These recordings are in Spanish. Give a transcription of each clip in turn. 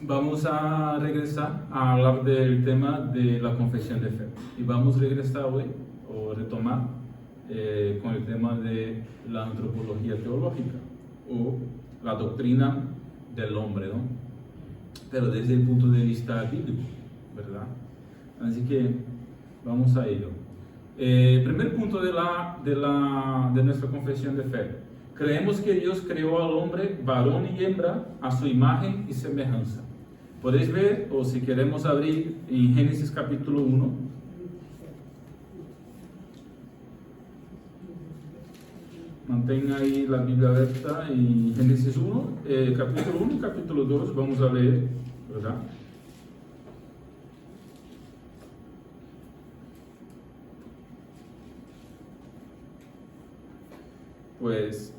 Vamos a regresar a hablar del tema de la confesión de fe y vamos a regresar hoy o retomar con el tema de la antropología teológica o la doctrina del hombre, ¿no? Pero desde el punto de vista bíblico, ¿verdad? Así que vamos a ello. Primer punto de nuestra confesión de fe. Creemos que Dios creó al hombre, varón y hembra, a su imagen y semejanza. Podéis ver, o si queremos abrir en Génesis capítulo 1. Mantenga ahí la Biblia abierta en Génesis 1, capítulo 1 y capítulo 2, vamos a leer, ¿verdad? Pues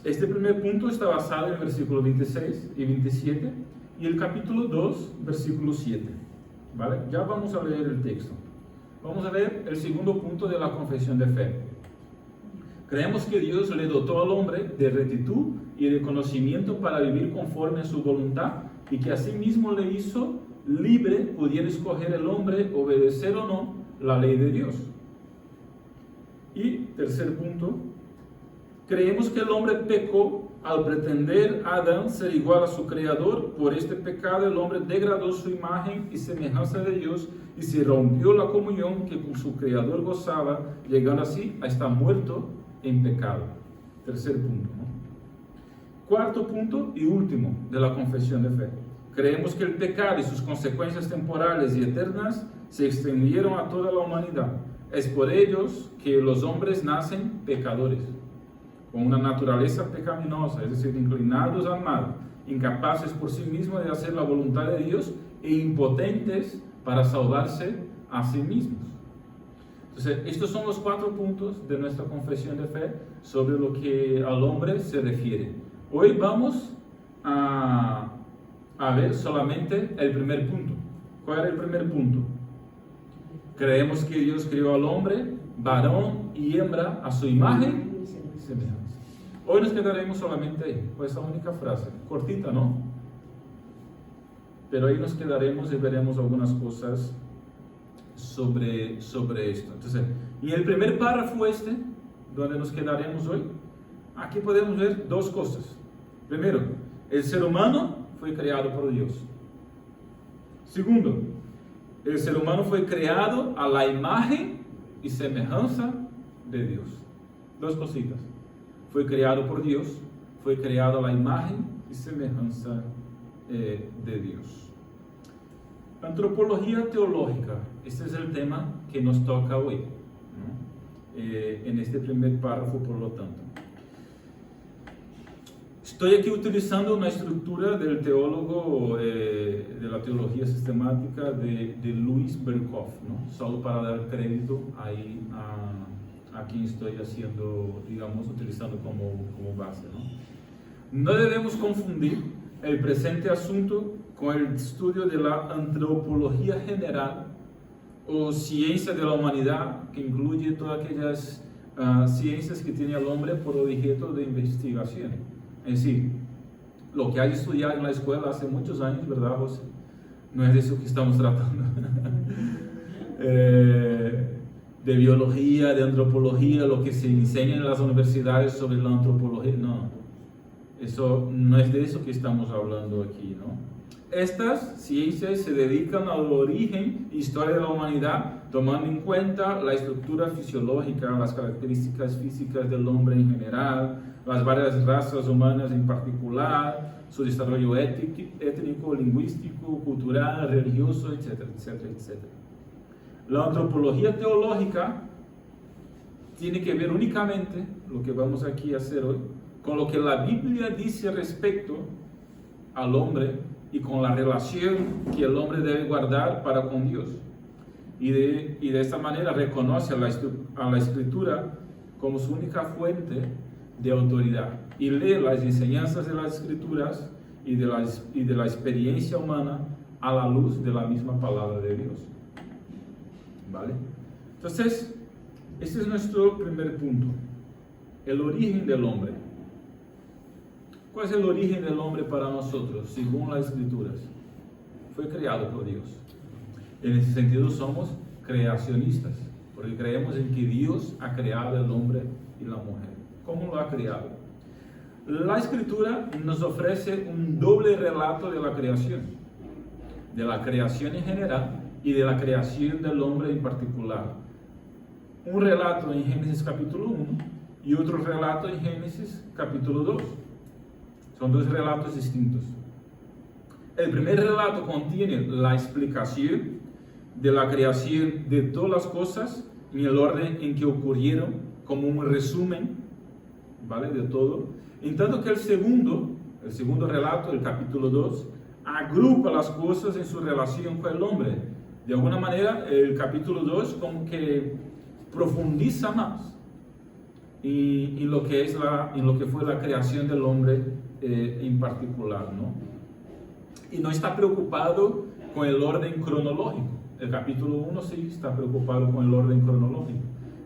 este primer punto está basado en el versículo 26 y 27 y el capítulo 2, versículo 7. ¿Vale? Ya vamos a leer el texto. Vamos a ver el segundo punto de la confesión de fe. Creemos que Dios le dotó al hombre de rectitud y de conocimiento para vivir conforme a su voluntad y que asimismo le hizo libre, pudiera escoger el hombre obedecer o no la ley de Dios. Y tercer punto, creemos que el hombre pecó al pretender a Adán ser igual a su creador. Por este pecado el hombre degradó su imagen y semejanza de Dios y se rompió la comunión que con su creador gozaba, llegando así a estar muerto en pecado. Tercer punto, ¿no? Cuarto punto y último de la confesión de fe. Creemos que el pecado y sus consecuencias temporales y eternas se extendieron a toda la humanidad. Es por ellos que los hombres nacen pecadores, con una naturaleza pecaminosa, es decir, inclinados al mal, incapaces por sí mismos de hacer la voluntad de Dios e impotentes para salvarse a sí mismos. Entonces, estos son los 4 puntos de nuestra confesión de fe sobre lo que al hombre se refiere. Hoy vamos a ver solamente el primer punto. ¿Cuál era el primer punto? Creemos que Dios creó al hombre, varón y hembra, a su imagen y semejanza. Hoy nos quedaremos solamente ahí, con esa única frase, cortita, ¿no? Pero ahí nos quedaremos y veremos algunas cosas sobre esto. Entonces, y el primer párrafo donde nos quedaremos hoy, aquí podemos ver 2 cosas. Primero, el ser humano fue creado por Dios. Segundo, el ser humano fue creado a la imagen y semejanza de Dios. 2 cositas. Fue creado por Dios, fue creado a la imagen y semejanza de Dios. Antropología teológica, este es el tema que nos toca hoy, ¿no? En este primer párrafo, por lo tanto. Estoy aquí utilizando una estructura del teólogo de la teología sistemática de Louis Berkhof, ¿no? Solo para dar crédito ahí a quien estoy haciendo, digamos, utilizando como base, ¿no? No debemos confundir el presente asunto con el estudio de la antropología general o ciencia de la humanidad, que incluye todas aquellas ciencias que tiene el hombre por objeto de investigación. Es decir, lo que hay estudiado en la escuela hace muchos años, ¿verdad, José? No es de eso que estamos tratando. De biología, de antropología, lo que se enseña en las universidades sobre la antropología, no. Eso no es de eso que estamos hablando aquí, ¿no? Estas ciencias se dedican al origen e historia de la humanidad, tomando en cuenta la estructura fisiológica, las características físicas del hombre en general, las varias razas humanas en particular, su desarrollo étnico, lingüístico, cultural, religioso, etcétera, etcétera, etcétera. La antropología teológica tiene que ver únicamente, lo que vamos aquí a hacer hoy, con lo que la Biblia dice respecto al hombre y con la relación que el hombre debe guardar para con Dios. Y de esta manera reconoce a la Escritura como su única fuente de autoridad y lee las enseñanzas de las Escrituras y de la experiencia humana a la luz de la misma palabra de Dios. ¿Vale? Entonces, este es nuestro primer punto, el origen del hombre. ¿Cuál es el origen del hombre para nosotros, según las Escrituras? Fue creado por Dios. En ese sentido somos creacionistas, porque creemos en que Dios ha creado el hombre y la mujer. ¿Cómo lo ha creado? La Escritura nos ofrece un doble relato de la creación en general y de la creación del hombre en particular. Un relato en Génesis capítulo 1 y otro relato en Génesis capítulo 2. Son dos relatos distintos. El primer relato contiene la explicación de la creación de todas las cosas en el orden en que ocurrieron, como un resumen, ¿vale?, de todo. En tanto que el segundo relato, el capítulo 2, agrupa las cosas en su relación con el hombre. De alguna manera, el capítulo 2 como que profundiza más en lo que fue la creación del hombre en particular, ¿no? Y no está preocupado con el orden cronológico. El capítulo 1 sí está preocupado con el orden cronológico.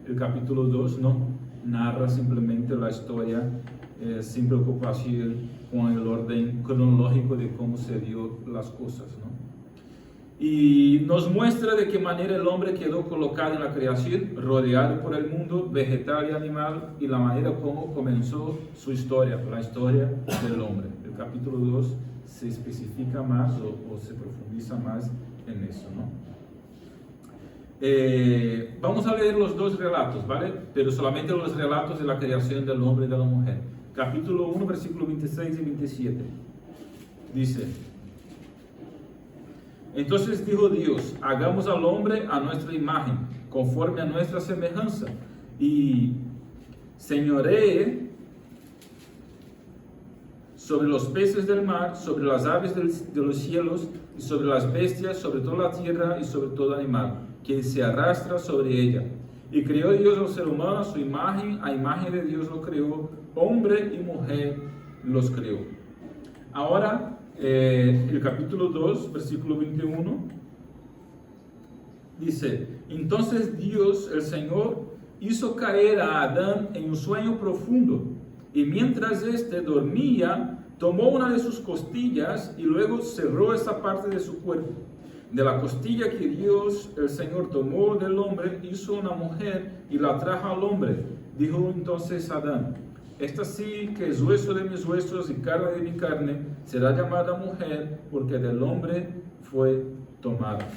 El capítulo 2 no, narra simplemente la historia sin preocupación con el orden cronológico de cómo se dio las cosas, ¿no? Y nos muestra de qué manera el hombre quedó colocado en la creación, rodeado por el mundo vegetal y animal, y la manera como comenzó su historia, la historia del hombre. El capítulo 2 se especifica más o se profundiza más en eso, ¿no? Vamos a leer los dos relatos, ¿vale? Pero solamente los relatos de la creación del hombre y de la mujer. Capítulo 1, versículos 26 y 27. Dice: Entonces dijo Dios, hagamos al hombre a nuestra imagen, conforme a nuestra semejanza, y señoree sobre los peces del mar, sobre las aves de los cielos, y sobre las bestias, sobre toda la tierra y sobre todo animal que se arrastra sobre ella. Y creó Dios al ser humano a su imagen, a imagen de Dios lo creó, hombre y mujer los creó. Ahora, el capítulo 2, versículo 21, dice: Entonces Dios, el Señor, hizo caer a Adán en un sueño profundo, y mientras éste dormía, tomó una de sus costillas y luego cerró esa parte de su cuerpo. De la costilla que Dios, el Señor, tomó del hombre, hizo una mujer y la trajo al hombre. Dijo entonces Adán: Esta sí que es hueso de mis huesos y carne de mi carne, será llamada mujer, porque del hombre fue tomada.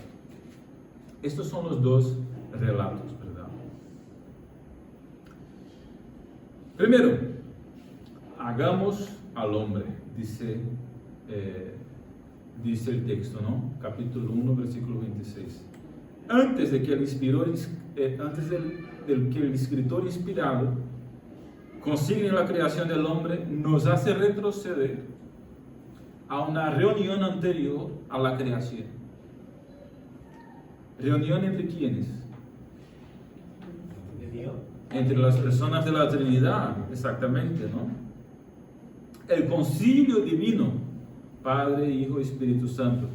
Estos son los dos relatos, ¿verdad? Primero, hagamos al hombre, dice el texto, ¿no? Capítulo 1, versículo 26. Antes de que el escritor inspirado consigne la creación del hombre, nos hace retroceder a una reunión anterior a la creación. ¿Reunión entre quiénes? Entre las personas de la Trinidad, exactamente, ¿no? El concilio divino, Padre, Hijo y Espíritu Santo.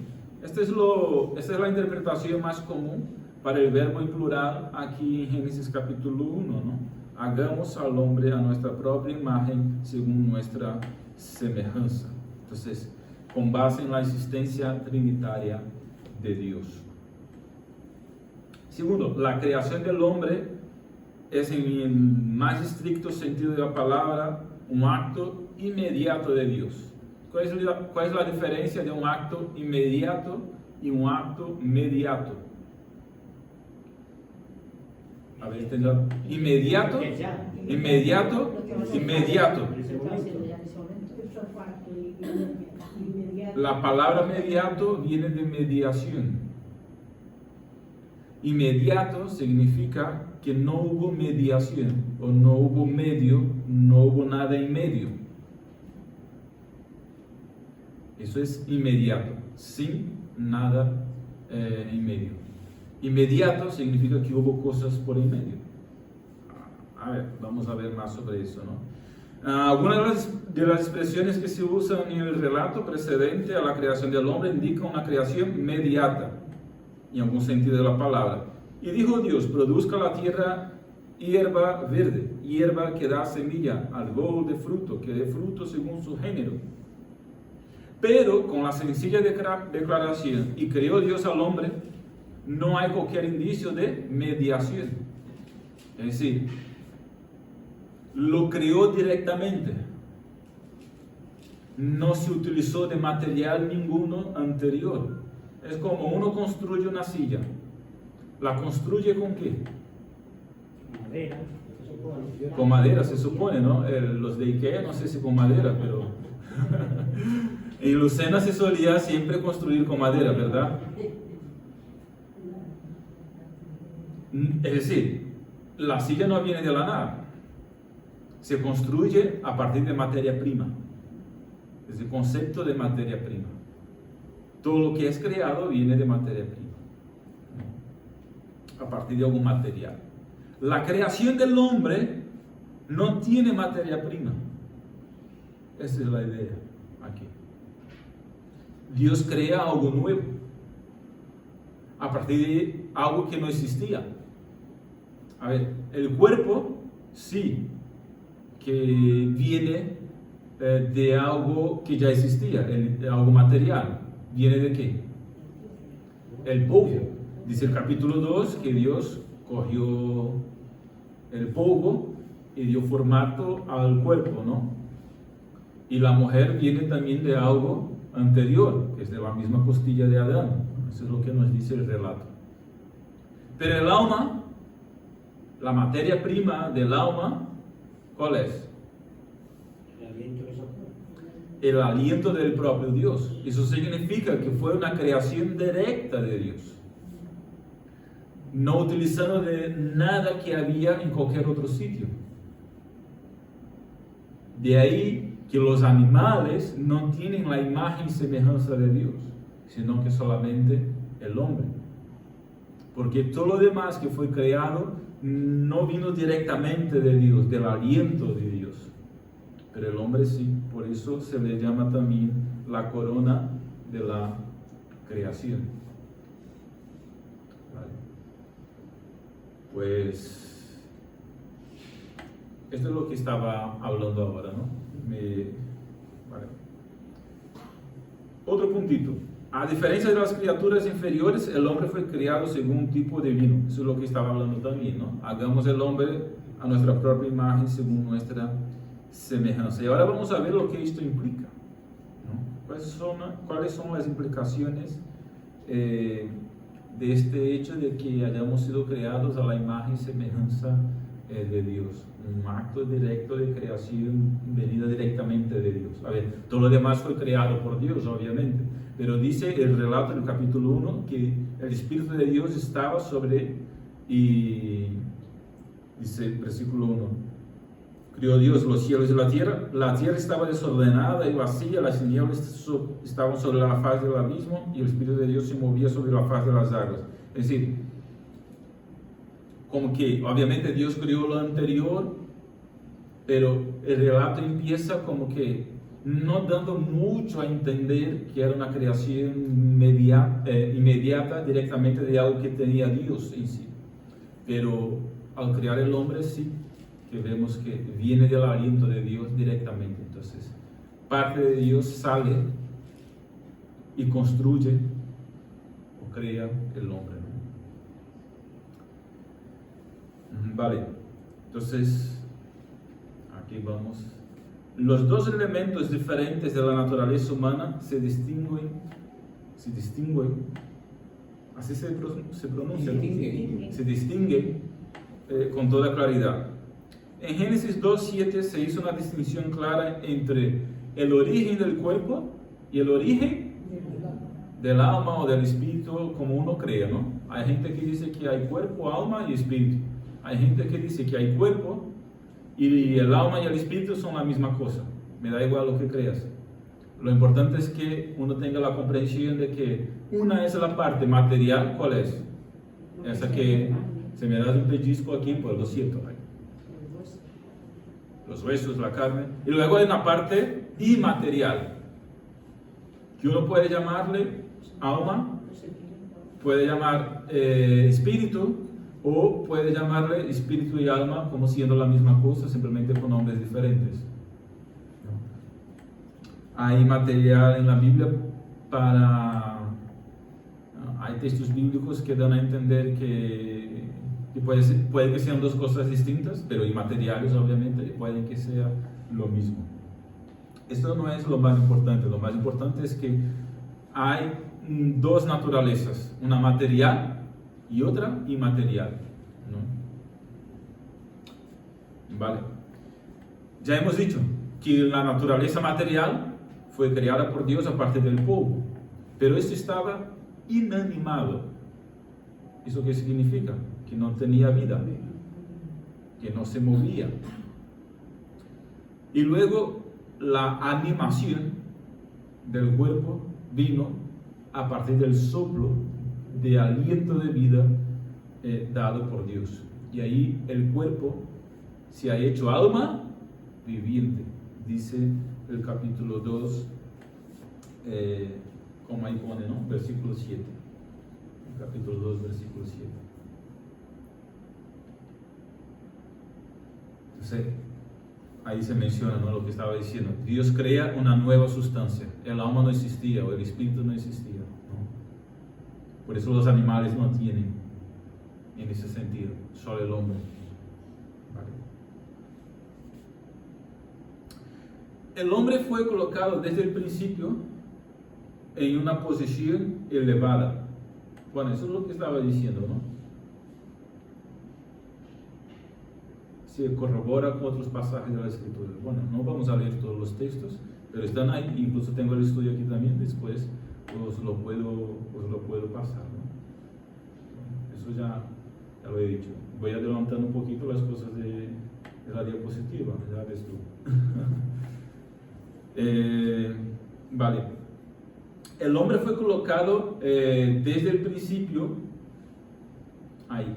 Esta es la interpretación más común para el verbo en plural aquí en Génesis capítulo 1, ¿no? Hagamos al hombre a nuestra propia imagen según nuestra semejanza. Entonces, con base en la existencia trinitaria de Dios. Segundo, la creación del hombre es, en el más estricto sentido de la palabra, un acto inmediato de Dios. ¿Cuál es la diferencia de un acto inmediato y un acto mediato? A ver, ¿entendido? Inmediato. La palabra mediato viene de mediación. Inmediato significa que no hubo mediación, o no hubo medio, no hubo nada en medio. Eso es inmediato, sin nada en medio. Inmediato significa que hubo cosas por en medio. A ver, vamos a ver más sobre eso, ¿no? Algunas de las expresiones que se usan en el relato precedente a la creación del hombre indican una creación inmediata, en algún sentido de la palabra. Y dijo Dios: produzca la tierra hierba verde, hierba que da semilla, árbol de fruto, que dé fruto según su género. Pero con la sencilla declaración, y creó Dios al hombre, no hay cualquier indicio de mediación. Es decir, lo creó directamente. No se utilizó de material ninguno anterior. Es como uno construye una silla. ¿La construye con qué? Madera. Con madera, se supone, ¿no? Los de Ikea, no sé si con madera, pero... En Lucena se solía siempre construir con madera, ¿verdad? Es decir, la silla no viene de la nada. Se construye a partir de materia prima. Es el concepto de materia prima. Todo lo que es creado viene de materia prima, a partir de algún material. La creación del hombre no tiene materia prima. Esa es la idea aquí. Dios crea algo nuevo, a partir de algo que no existía. A ver, el cuerpo sí, que viene de algo que ya existía, algo material. ¿Viene de qué? El polvo. Dice el capítulo 2 que Dios cogió el polvo y dio formato al cuerpo, ¿no? Y la mujer viene también de algo anterior, que es de la misma costilla de Adán. Eso es lo que nos dice el relato. Pero el alma, la materia prima del alma, ¿cuál es? El aliento del propio Dios. Eso significa que fue una creación directa de Dios, no utilizando de nada que había en cualquier otro sitio. De ahí que los animales no tienen la imagen y semejanza de Dios, sino que solamente el hombre. Porque todo lo demás que fue creado no vino directamente de Dios, del aliento de Dios. Pero el hombre sí, por eso se le llama también la corona de la creación. Vale. Pues esto es lo que estaba hablando ahora, ¿no? Vale. Otro puntito. A diferencia de las criaturas inferiores, el hombre fue creado según un tipo divino. Eso es lo que estaba hablando también, ¿no? Hagamos el hombre a nuestra propia imagen según nuestra semejanza. Y ahora vamos a ver lo que esto implica, ¿no? ¿Cuáles son las implicaciones de este hecho de que hayamos sido creados a la imagen y semejanza de Dios? Un acto directo de creación venida directamente de Dios. A ver, todo lo demás fue creado por Dios, obviamente, pero dice el relato del capítulo 1 que el Espíritu de Dios estaba sobre, y dice el versículo 1, crió Dios los cielos y la tierra estaba desordenada y vacía, las tinieblas estaban sobre la faz del abismo y el Espíritu de Dios se movía sobre la faz de las aguas. Es decir, como que obviamente Dios creó lo anterior, pero el relato empieza como que no dando mucho a entender que era una creación inmediata directamente de algo que tenía Dios en sí. Pero al crear el hombre sí, que vemos que viene del aliento de Dios directamente. Entonces, parte de Dios sale y construye o crea el hombre, ¿no? Vale, entonces, aquí vamos. Los dos elementos diferentes de la naturaleza humana se distinguen, así se pronuncia, se distinguen con toda claridad. En Génesis 2:7 se hizo una distinción clara entre el origen del cuerpo y el origen del alma o del espíritu, como uno crea, ¿no? Hay gente que dice que hay cuerpo, alma y espíritu. Hay gente que dice que hay cuerpo y el alma y el espíritu son la misma cosa. Me da igual lo que creas. Lo importante es que uno tenga la comprensión de que una es la parte material. ¿Cuál es? Esa que se me da un pellizco aquí, pues lo siento. Los huesos, la carne. Y luego hay una parte inmaterial, que uno puede llamarle alma, puede llamar espíritu, O puede llamarle espíritu y alma como siendo la misma cosa, simplemente con nombres diferentes. Hay material en la Biblia hay textos bíblicos que dan a entender que puede que sean dos cosas distintas, pero inmateriales obviamente, pueden que sea lo mismo. Esto no es lo más importante es que hay dos naturalezas, una material y otra inmaterial, ¿no? Vale. Ya hemos dicho que la naturaleza material fue creada por Dios a partir del polvo, pero esto estaba inanimado. ¿Eso qué significa? Que no tenía vida, que no se movía. Y luego la animación del cuerpo vino a partir del soplo de aliento de vida dado por Dios. Y ahí el cuerpo se ha hecho alma viviente, dice el capítulo 2, como ahí pone, ¿no? Versículo 7. Capítulo 2, versículo 7. Entonces, ahí se menciona, ¿no?, lo que estaba diciendo. Dios crea una nueva sustancia. El alma no existía, o el espíritu no existía, ¿no? Por eso los animales no tienen, en ese sentido, solo el hombre. ¿Vale? El hombre fue colocado desde el principio en una posición elevada. Bueno, eso es lo que estaba diciendo, ¿no? Se corrobora con otros pasajes de la Escritura. Bueno, no vamos a leer todos los textos, pero están ahí. Incluso tengo el estudio aquí también, después os lo puedo pasar, ¿no? Eso ya lo he dicho. Voy adelantando un poquito las cosas de la diapositiva, ya ves tú. Vale. El hombre fue colocado desde el principio ahí,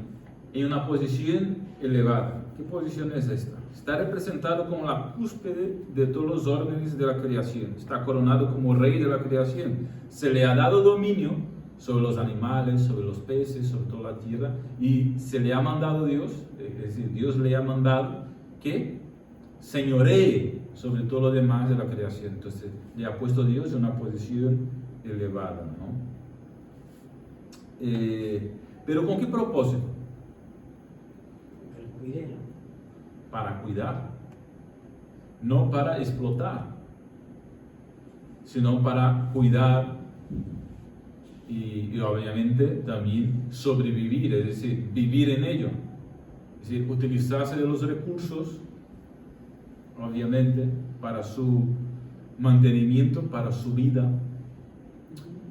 en una posición elevada. ¿Qué posición es esta? Está representado como la cúspide de todos los órdenes de la creación. Está coronado como rey de la creación. Se le ha dado dominio sobre los animales, sobre los peces, sobre toda la tierra, y se le ha mandado Dios, es decir, Dios le ha mandado que señoree sobre todo lo demás de la creación. Entonces le ha puesto Dios en una posición elevada, ¿no? Pero ¿con qué propósito? Para cuidar, no para explotar, sino para cuidar y obviamente también sobrevivir, es decir, vivir en ello, es decir, utilizarse de los recursos, obviamente, para su mantenimiento, para su vida,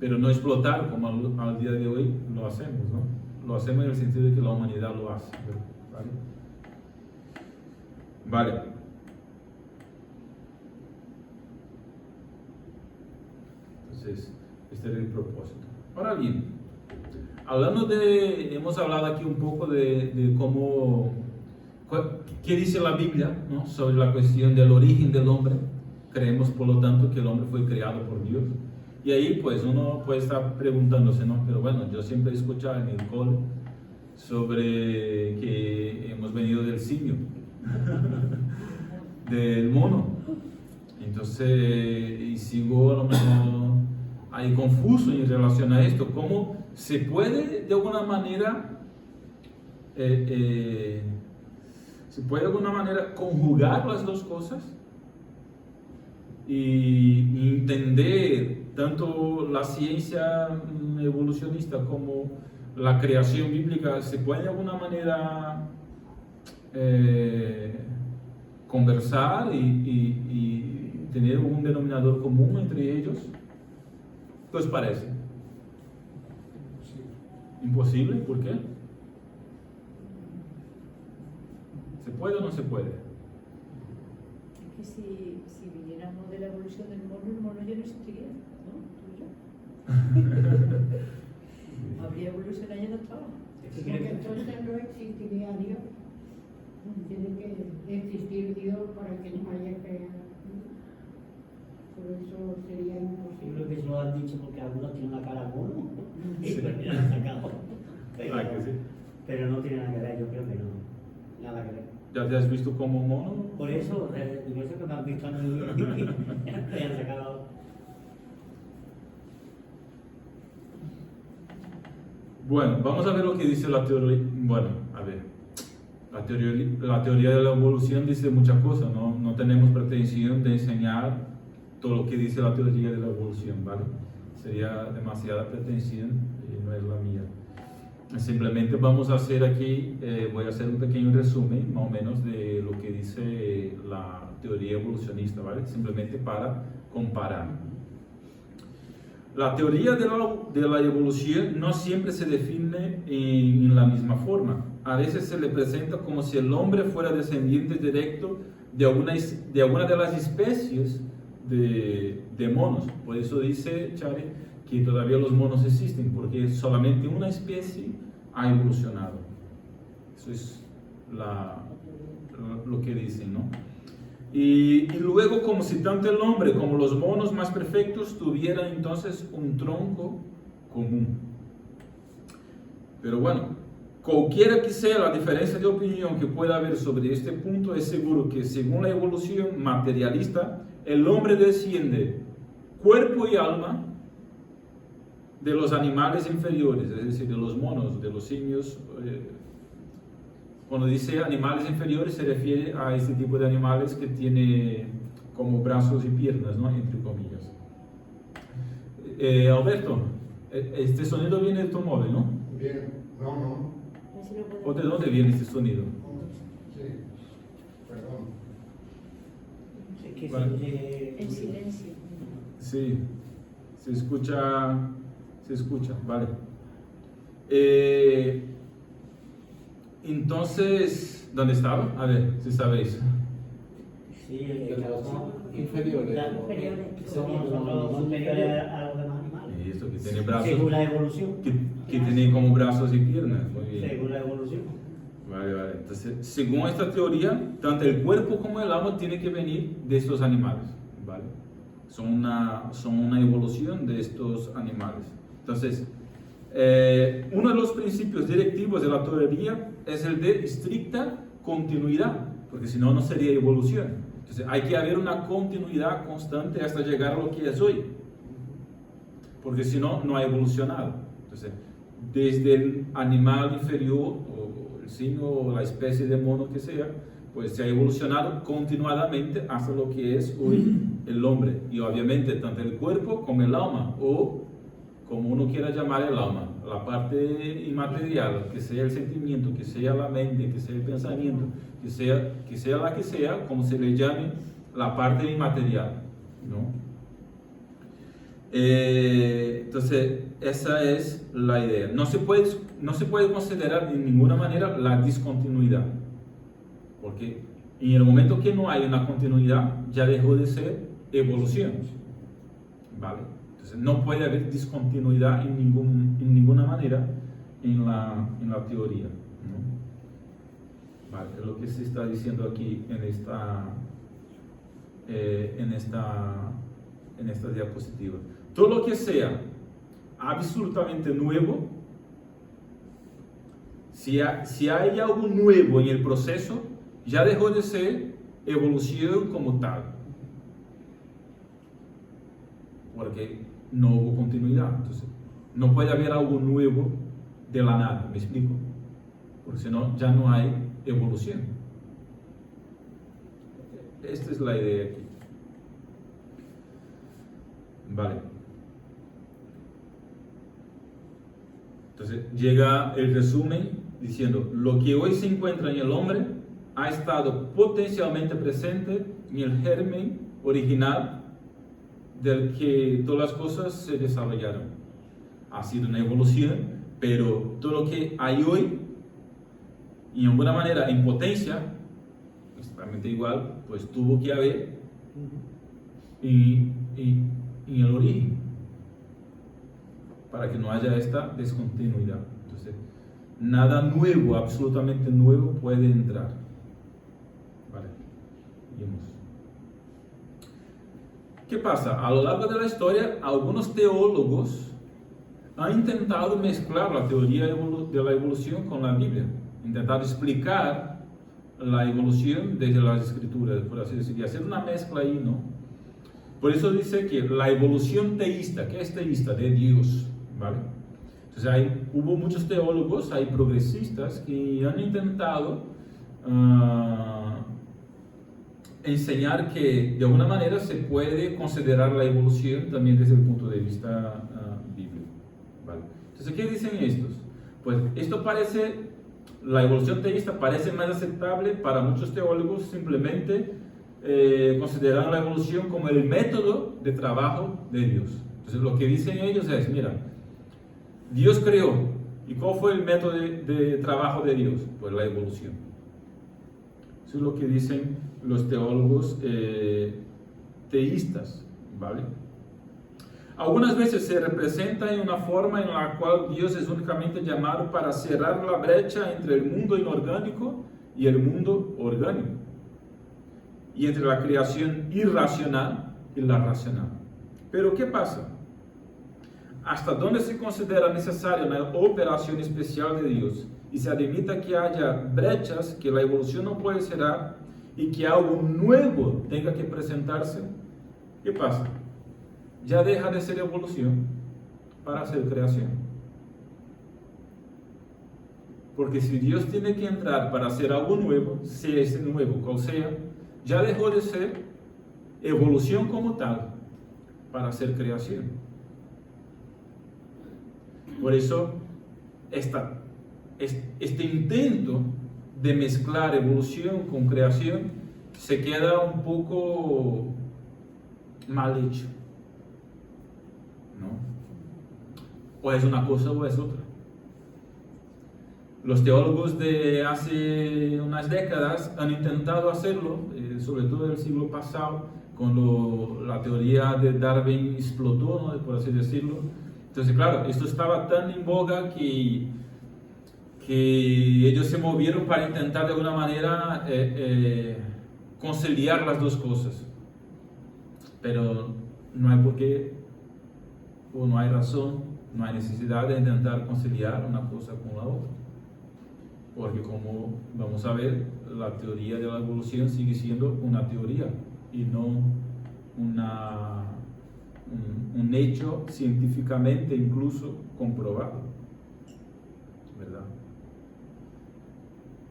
pero no explotar como al día de hoy lo hacemos, ¿no? Lo hacemos en el sentido de que la humanidad lo hace, ¿vale? Vale. Entonces, este era el propósito. Ahora bien, hemos hablado aquí un poco de cómo, qué dice la Biblia, ¿no?, sobre la cuestión del origen del hombre. Creemos, por lo tanto, que el hombre fue creado por Dios. Y ahí, pues, uno puede estar preguntándose, ¿no? Pero bueno, yo siempre he escuchado en el cole sobre que hemos venido del simio, del mono. Entonces, y sigo a lo mejor ahí confuso en relación a esto. ¿Cómo se puede de alguna manera conjugar las dos cosas y entender tanto la ciencia evolucionista como la creación bíblica? ¿Se puede de alguna manera conversar y tener un denominador común entre ellos? ¿Qué os parece? ¿Imposible? ¿Por qué? ¿Se puede o no se puede? Es que si viniéramos de la evolución del mono, el mono ya no existiría, ¿no? Habría evolucionado y ya no estaba. Porque entonces no existiría Dios. Tiene que existir Dios para que no haya creado. Por eso sería Yo imposible. creo que eso lo han dicho porque algunos tienen una cara mono. Sí. Y pues mira, han sacado. Ah, que sí. Pero no tiene nada que ver, yo creo que no. Nada que ver. ¿Ya te has visto como mono? Por eso que me han visto a mí, me han sacado. Bueno, vamos a ver lo que dice la teoría. Bueno, a ver. La teoría de la evolución dice muchas cosas, ¿no? No tenemos pretensión de enseñar todo lo que dice la teoría de la evolución, ¿vale? Sería demasiada pretensión y no es la mía. Simplemente vamos a hacer aquí, voy a hacer un pequeño resumen, más o menos, de lo que dice la teoría evolucionista, ¿vale? Simplemente para comparar. La teoría de la evolución no siempre se define en la misma forma. A veces se le presenta como si el hombre fuera descendiente directo de alguna de las especies de monos. Por eso dice Chari que todavía los monos existen, porque solamente una especie ha evolucionado. Eso es lo que dicen, ¿no? Y luego, como si tanto el hombre como los monos más perfectos tuvieran entonces un tronco común. Pero bueno, cualquiera que sea la diferencia de opinión que pueda haber sobre este punto, es seguro que según la evolución materialista, el hombre desciende cuerpo y alma de los animales inferiores, es decir, de los monos, de los simios. Cuando dice animales inferiores se refiere a este tipo de animales que tiene como brazos y piernas, ¿no? Entre comillas. Alberto, este sonido viene de tu móvil, ¿no? Bien, no. A ver si lo podemos- ¿O de dónde viene este sonido? Sí, perdón. Es que Vale. En silencio. Sí, se escucha, vale. Entonces, ¿dónde estaba? A ver, si sabéis. Sí, De claro, los son inferiores. Inferiores. Somos los superiores a los demás animales. Y esto que tiene brazos, Según la evolución. que tiene como brazos y piernas. Muy bien. Según la evolución. Vale. Entonces, según esta teoría, tanto el cuerpo como el alma tienen que venir de estos animales, ¿vale? Son una evolución de estos animales. Entonces, uno de los principios directivos de la teoría es el de estricta continuidad, porque si no, no sería evolución. Entonces, hay que haber una continuidad constante hasta llegar a lo que es hoy, porque si no, no ha evolucionado. Entonces, desde el animal inferior, o el simio, o la especie de mono que sea, pues se ha evolucionado continuadamente hasta lo que es hoy el hombre. Y obviamente, tanto el cuerpo como el alma, o como uno quiera llamar el alma, la parte inmaterial, que sea el sentimiento, que sea la mente, que sea el pensamiento, que sea la que sea, como se le llame, la parte inmaterial, ¿no? Entonces, esa es la idea. No se puede considerar de ninguna manera la discontinuidad, porque en el momento que no hay una continuidad, ya dejó de ser evolución, ¿vale? Entonces, no puede haber discontinuidad en ninguna manera en la teoría, ¿no? Vale, es lo que se está diciendo aquí en esta diapositiva. Todo lo que sea absolutamente nuevo, si hay algo nuevo en el proceso, ya dejó de ser evolución como tal, porque no hubo continuidad. Entonces, no puede haber algo nuevo de la nada, ¿me explico? Porque si no, ya no hay evolución. Esta es la idea aquí. Vale. Entonces llega el resumen diciendo: lo que hoy se encuentra en el hombre ha estado potencialmente presente en el germen original del que todas las cosas se desarrollaron. Ha sido una evolución, pero todo lo que hay hoy, en alguna manera en potencia, exactamente igual, pues tuvo que haber en el origen, para que no haya esta descontinuidad. Entonces, nada nuevo, absolutamente nuevo, puede entrar. Vale, seguimos. ¿Qué pasa? A lo largo de la historia, algunos teólogos ha intentado mezclar la teoría de la evolución con la Biblia, intentar explicar la evolución desde las escrituras, por así decir, y hacer una mezcla ahí, ¿no? Por eso dice que la evolución teísta, ¿qué es teísta? De Dios, ¿vale? Entonces hubo muchos teólogos, hay progresistas que han intentado enseñar que de alguna manera se puede considerar la evolución también desde el punto de vista bíblico, ¿vale? Entonces, ¿qué dicen estos? Pues esto parece, la evolución teísta parece más aceptable para muchos teólogos, simplemente consideran la evolución como el método de trabajo de Dios. Entonces, lo que dicen ellos es, mira, Dios creó, ¿y cuál fue el método de trabajo de Dios? Pues la evolución. Eso es lo que dicen los teólogos teístas, ¿vale? Algunas veces se representa en una forma en la cual Dios es únicamente llamado para cerrar la brecha entre el mundo inorgánico y el mundo orgánico, y entre la creación irracional y la racional. Pero ¿qué pasa? ¿Hasta dónde se considera necesaria una operación especial de Dios y se admita que haya brechas que la evolución no puede cerrar y que algo nuevo tenga que presentarse? ¿Qué pasa? Ya deja de ser evolución para ser creación. Porque si Dios tiene que entrar para hacer algo nuevo, sea ese nuevo cual sea, ya dejó de ser evolución como tal para ser creación. Por eso, este intento de mezclar evolución con creación se queda un poco mal hecho, ¿no? O es una cosa o es otra. Los teólogos de hace unas décadas han intentado hacerlo, sobre todo en el siglo pasado, cuando la teoría de Darwin explotó, ¿no?, por así decirlo. Entonces, claro, esto estaba tan en boga que ellos se movieron para intentar de alguna manera conciliar las dos cosas. Pero no hay por qué, o no hay razón, no hay necesidad de intentar conciliar una cosa con la otra. Porque como vamos a ver, la teoría de la evolución sigue siendo una teoría y no un hecho científicamente incluso comprobado, ¿verdad?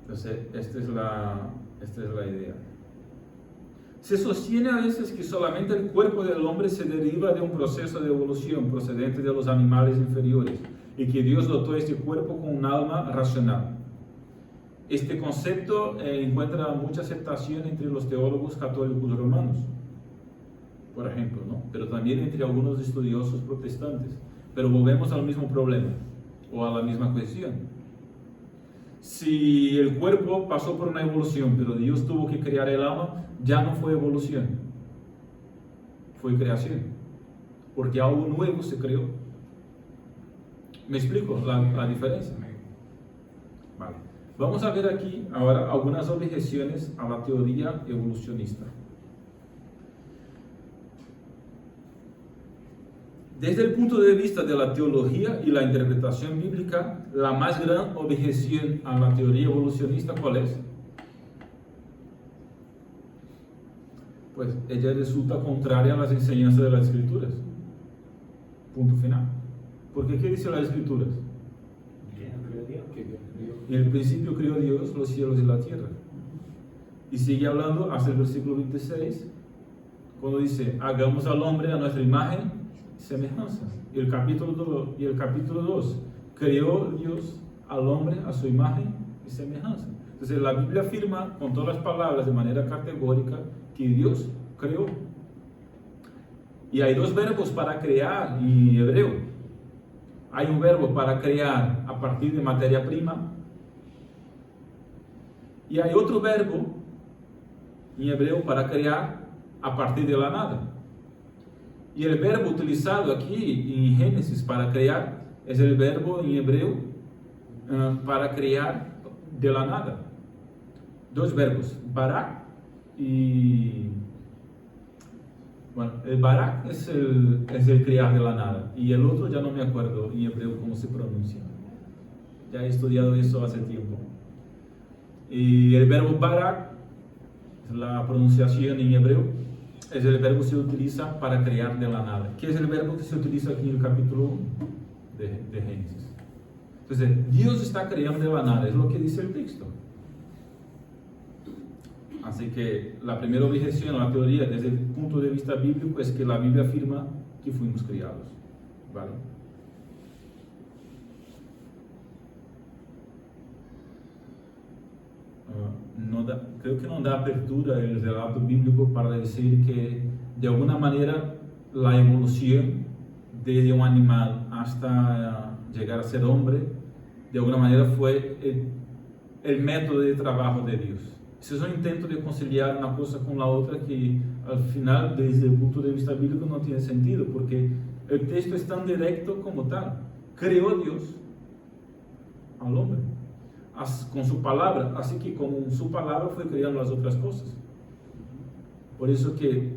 Entonces, esta es la idea. Se sostiene a veces que solamente el cuerpo del hombre se deriva de un proceso de evolución procedente de los animales inferiores y que Dios dotó este cuerpo con un alma racional. Este concepto encuentra mucha aceptación entre los teólogos católicos romanos, por ejemplo, ¿no? Pero también entre algunos estudiosos protestantes. Pero volvemos al mismo problema, o a la misma cuestión. Si el cuerpo pasó por una evolución, pero Dios tuvo que crear el alma, ya no fue evolución, fue creación, porque algo nuevo se creó. ¿Me explico la diferencia? Vale. Vamos a ver aquí ahora algunas objeciones a la teoría evolucionista. Desde el punto de vista de la teología y la interpretación bíblica, la más gran objeción a la teoría evolucionista, ¿cuál es? Pues ella resulta contraria a las enseñanzas de las Escrituras. Punto final. Porque ¿qué dice las Escrituras? En el principio creó Dios los cielos y la tierra. Y sigue hablando hasta el versículo 26, cuando dice, hagamos al hombre a nuestra imagen y semejanza. Y el capítulo 2, creó Dios al hombre a su imagen y semejanza. Entonces la Biblia afirma con todas las palabras de manera categórica que Dios creó. Y hay dos verbos para crear en hebreo. Hay un verbo para crear a partir de materia prima. Y hay otro verbo en hebreo para crear a partir de la nada. Y el verbo utilizado aquí en Génesis para crear es el verbo en hebreo para crear de la nada. Dos verbos, bara y Bueno, el Barak es el crear de la nada. Y el otro ya no me acuerdo en hebreo cómo se pronuncia. Ya he estudiado eso hace tiempo. Y el verbo Barak, la pronunciación en hebreo, es el verbo que se utiliza para crear de la nada. ¿Qué es el verbo que se utiliza aquí en el capítulo 1 de Génesis? Entonces, Dios está creando de la nada, es lo que dice el texto. Así que la primera objeción a la teoría desde el punto de vista bíblico es que la Biblia afirma que fuimos criados. ¿Vale? Creo que no da apertura el relato bíblico para decir que de alguna manera la evolución desde un animal hasta llegar a ser hombre, de alguna manera fue el método de trabajo de Dios. Eso es un intento de conciliar una cosa con la otra que al final, desde el punto de vista bíblico, no tiene sentido, porque el texto es tan directo como tal. Creó Dios al hombre con su palabra, así que con su palabra fue creando las otras cosas. Por eso que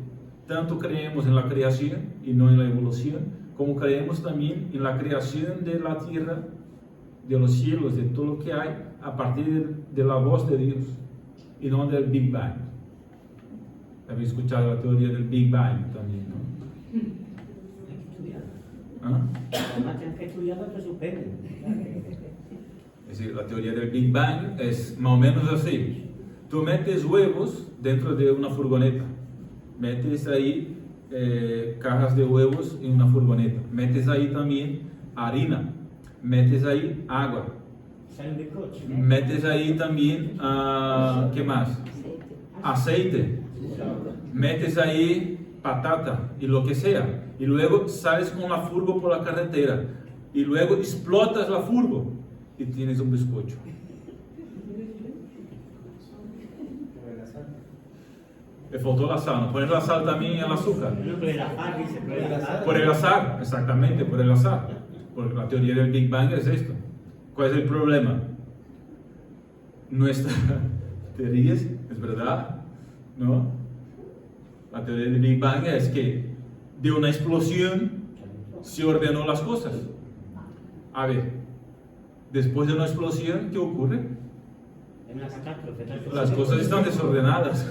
tanto creemos en la creación y no en la evolución, como creemos también en la creación de la tierra, de los cielos, de todo lo que hay, a partir de la voz de Dios y no del Big Bang. Habéis escuchado la teoría del Big Bang también, ¿no? Hay que estudiar. ¿Ah? Además, tienes que estudiar para que suspenden. Es decir, la teoría del Big Bang es más o menos así. Tú metes huevos dentro de una furgoneta, metes ahí cajas de huevos en una furgoneta, metes ahí también harina, metes ahí agua, Sale un bizcocho. metes ahí también, ¿qué más? Aceite, metes ahí patata y lo que sea, y luego sales con la furgo por la carretera, y luego explotas la furgo y tienes un bizcocho. Le faltó la sal, ¿no? Poner la sal también en el azúcar. No, pero el azar, dice, pero el azar. Por el azar, exactamente, por el azar. Porque la teoría del Big Bang es esto. ¿Cuál es el problema? Nuestra teoría es verdad, ¿no? La teoría del Big Bang es que de una explosión se ordenó las cosas. A ver, después de una explosión, ¿qué ocurre? Es una catástrofe. Las cosas están desordenadas.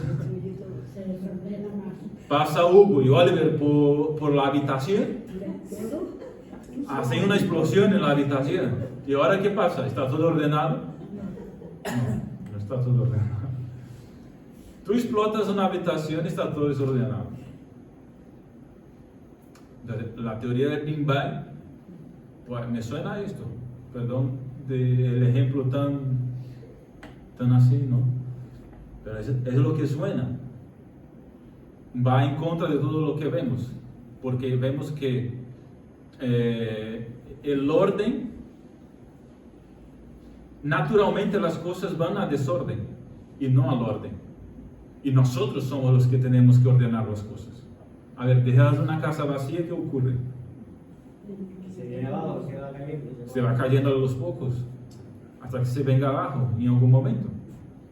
Se desordena más. Pasa Hugo y Oliver por la habitación, hacen una explosión en la habitación. ¿Y ahora qué pasa? ¿Está todo ordenado? No, no está todo ordenado. Tú explotas una habitación y está todo desordenado. Entonces, la teoría del Big Bang, pues me suena a esto. Perdón del ejemplo tan así, ¿no? Pero es lo que suena. Va en contra de todo lo que vemos, porque vemos que el orden, naturalmente las cosas van a desorden y no al orden, y nosotros somos los que tenemos que ordenar las cosas. A ver, dejas una casa vacía, ¿qué ocurre? Se viene abajo, se va cayendo. Se va cayendo a los pocos hasta que se venga abajo en algún momento,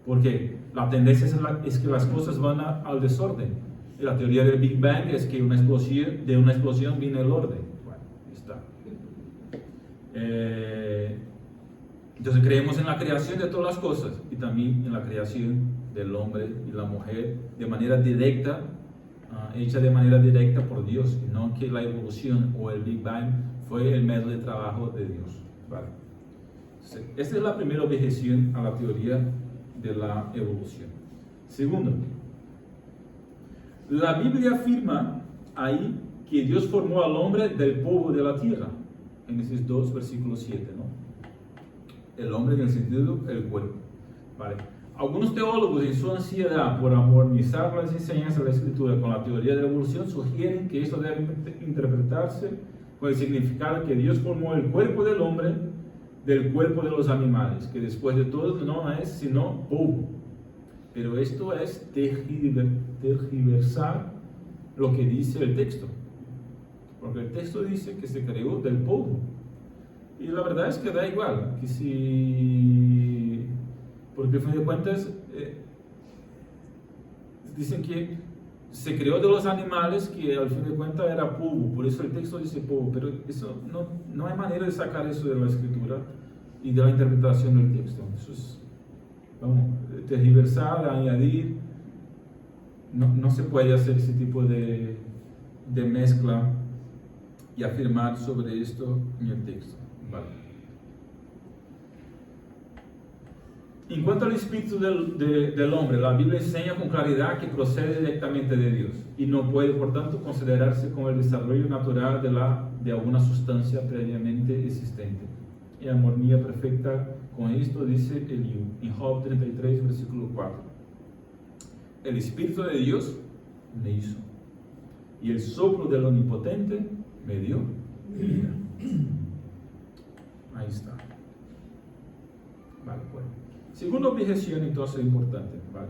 porque la tendencia es que las cosas van al desorden. La teoría del Big Bang es que de una explosión viene el orden. Bueno, ahí está. Entonces creemos en la creación de todas las cosas y también en la creación del hombre y la mujer de manera directa, hecha de manera directa por Dios, y no que la evolución o el Big Bang fue el método de trabajo de Dios. Vale. Entonces, esta es la primera objeción a la teoría de la evolución. Segundo, la Biblia afirma ahí que Dios formó al hombre del polvo de la tierra. Génesis 2, versículo 7, ¿no? El hombre en el sentido del cuerpo. Vale. Algunos teólogos, en su ansiedad por armonizar las enseñanzas de la Escritura con la teoría de la evolución, sugieren que esto debe interpretarse con el significado que Dios formó el cuerpo del hombre del cuerpo de los animales, que después de todo no es sino polvo. Pero esto es tergiversar lo que dice el texto, porque el texto dice que se creó del polvo, y la verdad es que da igual, que porque al fin de cuentas dicen que se creó de los animales, que al fin de cuentas era polvo, por eso el texto dice polvo, pero eso no hay manera de sacar eso de la escritura y de la interpretación del texto. Eso es, vamos, tergiversar, añadir, no se puede hacer ese tipo de mezcla y afirmar sobre esto en el texto. Vale. En cuanto al espíritu del hombre, la Biblia enseña con claridad que procede directamente de Dios y no puede, por tanto, considerarse como el desarrollo natural de alguna sustancia previamente existente. En armonía perfecta con esto dice Eliú, en Job 33, versículo 4. El espíritu de Dios me hizo y el soplo del Omnipotente me dio vida. Ahí está. Vale, pues. Segunda objeción, entonces, importante, ¿vale?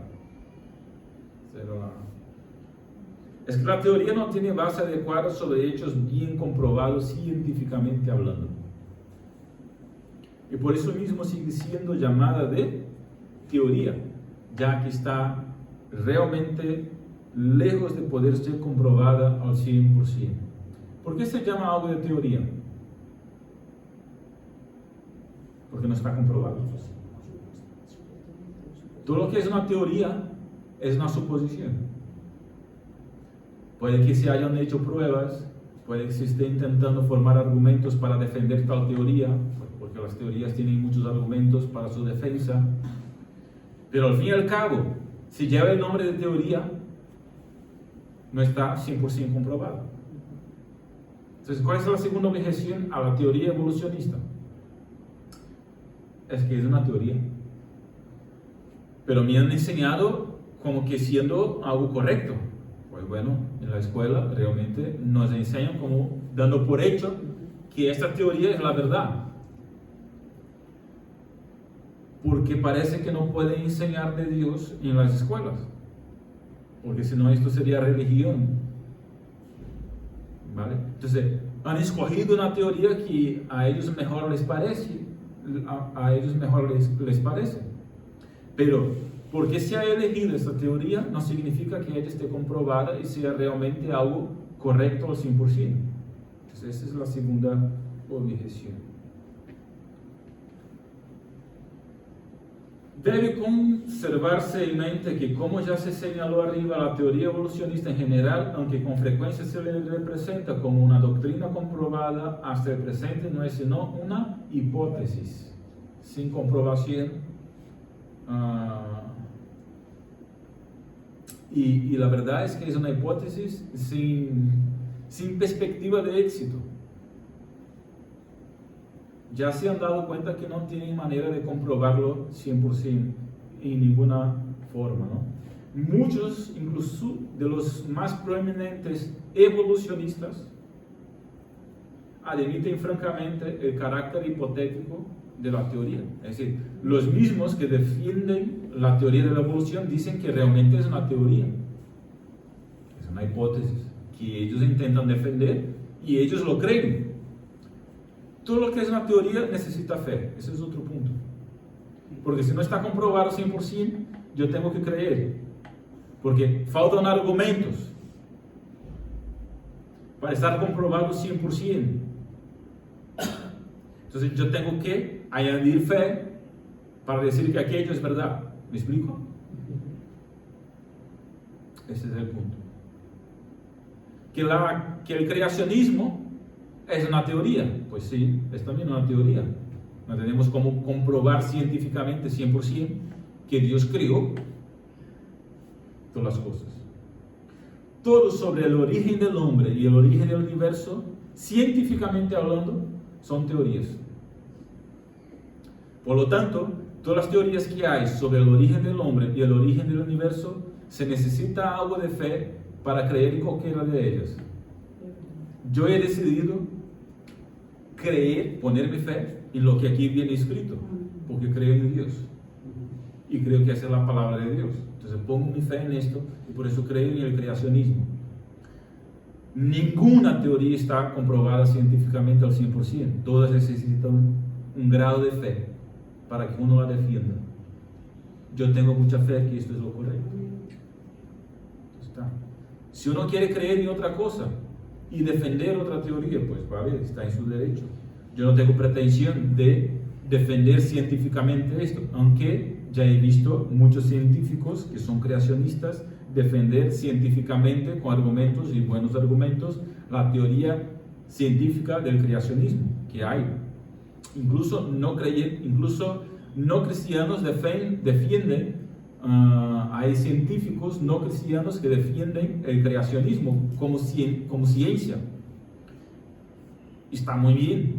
Es que la teoría no tiene base adecuada sobre hechos bien comprobados científicamente hablando. Y por eso mismo sigue siendo llamada de teoría, ya que está realmente lejos de poder ser comprobada al 100%. ¿Por qué se llama algo de teoría? Porque no está comprobado. Todo lo que es una teoría es una suposición. Puede que se hayan hecho pruebas, puede que se esté intentando formar argumentos para defender tal teoría, porque las teorías tienen muchos argumentos para su defensa, pero al fin y al cabo, si lleva el nombre de teoría, no está 100% comprobado. Entonces, ¿cuál es la segunda objeción a la teoría evolucionista? Es que es una teoría. Pero me han enseñado como que siendo algo correcto. Pues bueno, en la escuela realmente nos enseñan como dando por hecho que esta teoría es la verdad. Porque parece que no pueden enseñar de Dios en las escuelas. Porque si no, esto sería religión. ¿Vale? Entonces, han escogido una teoría que a ellos mejor les parece. A ellos mejor les parece. Pero, porque se ha elegido esta teoría, no significa que ella esté comprobada y sea realmente algo correcto al 100%. Entonces, esa es la segunda objeción. Debe conservarse en mente que, como ya se señaló arriba, la teoría evolucionista en general, aunque con frecuencia se le representa como una doctrina comprobada, hasta el presente no es sino una hipótesis, sin comprobación. Y la verdad es que es una hipótesis sin perspectiva de éxito. Ya se han dado cuenta que no tienen manera de comprobarlo 100% en ninguna forma, ¿no? Muchos, incluso de los más prominentes evolucionistas, admiten francamente el carácter hipotético de la teoría. Es decir, los mismos que defienden la teoría de la evolución dicen que realmente es una teoría, es una hipótesis que ellos intentan defender y ellos lo creen. Todo lo que es una teoría necesita fe, ese es otro punto, porque si no está comprobado 100%, yo tengo que creer, porque faltan argumentos para estar comprobado 100%. Entonces yo tengo que añadir fe para decir que aquello es verdad. ¿Me explico? Ese es el punto. Que el creacionismo es una teoría. Pues sí, es también una teoría. No tenemos cómo comprobar científicamente 100% que Dios creó todas las cosas. Todo sobre el origen del hombre y el origen del universo, científicamente hablando, son teorías. Por lo tanto, todas las teorías que hay sobre el origen del hombre y el origen del universo, se necesita algo de fe para creer en cualquiera de ellas. Yo he decidido creer, poner mi fe en lo que aquí viene escrito, porque creo en Dios y creo que esa es la palabra de Dios. Entonces pongo mi fe en esto y por eso creo en el creacionismo. Ninguna teoría está comprobada científicamente al 100%. Todas necesitan un grado de fe para que uno la defienda. Yo tengo mucha fe que esto es lo correcto. Está. Si uno quiere creer en otra cosa y defender otra teoría, pues vale, está en su derecho. Yo no tengo pretensión de defender científicamente esto, aunque ya he visto muchos científicos que son creacionistas defender científicamente, con argumentos y buenos argumentos, la teoría científica del creacionismo que hay. Incluso no cristianos defienden, hay científicos no cristianos que defienden el creacionismo como ciencia. Está muy bien,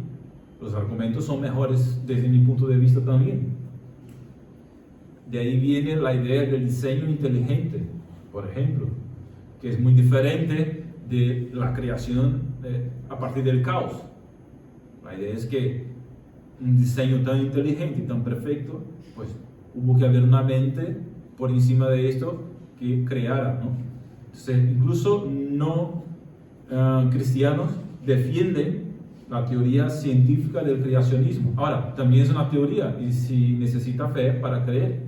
los argumentos son mejores desde mi punto de vista también. De ahí viene la idea del diseño inteligente, por ejemplo, que es muy diferente de la creación a partir del caos. La idea es que un diseño tan inteligente y tan perfecto, pues hubo que haber una mente por encima de esto que creara, ¿no? Entonces, incluso no cristianos defienden la teoría científica del creacionismo. Ahora, también es una teoría y si necesita fe para creer.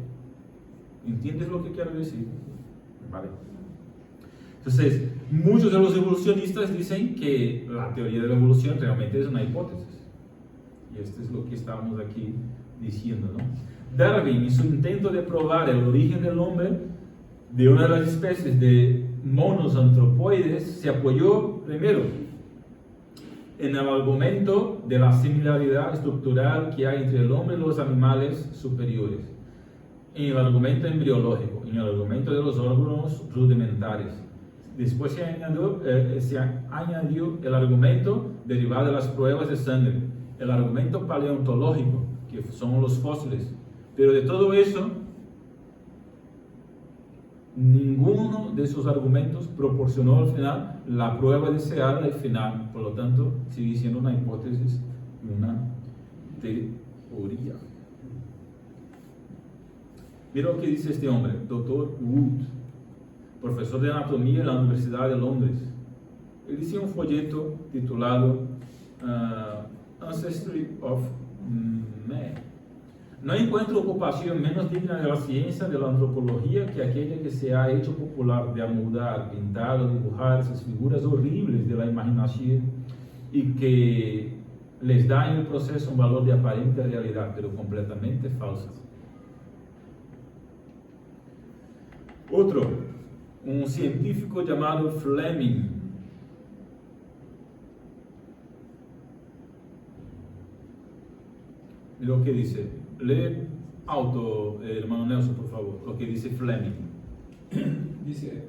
¿Entiendes lo que quiero decir? Vale. Entonces, muchos de los evolucionistas dicen que la teoría de la evolución realmente es una hipótesis. Y esto es lo que estamos aquí diciendo, ¿no? Darwin, en su intento de probar el origen del hombre de una de las especies de monos antropoides, se apoyó primero en el argumento de la similaridad estructural que hay entre el hombre y los animales superiores, en el argumento embriológico, en el argumento de los órganos rudimentarios. Después se añadió el argumento derivado de las pruebas de sangre, el argumento paleontológico, que son los fósiles. Pero de todo eso, ninguno de esos argumentos proporcionó al final la prueba deseada al final. Por lo tanto, sigue siendo una hipótesis y una teoría. Mira lo que dice este hombre, Dr. Wood, profesor de anatomía en la Universidad de Londres. Él dice un folleto titulado Ancestry of Man. No encuentro ocupación menos digna de la ciencia de la antropología que aquella que se ha hecho popular de amoldar, pintar o dibujar esas figuras horribles de la imaginación y que les da en el proceso un valor de aparente realidad, pero completamente falsas. Otro, un científico llamado Fleming. Lo que dice, lee auto, hermano Nelson, por favor, lo que dice Fleming. Dice,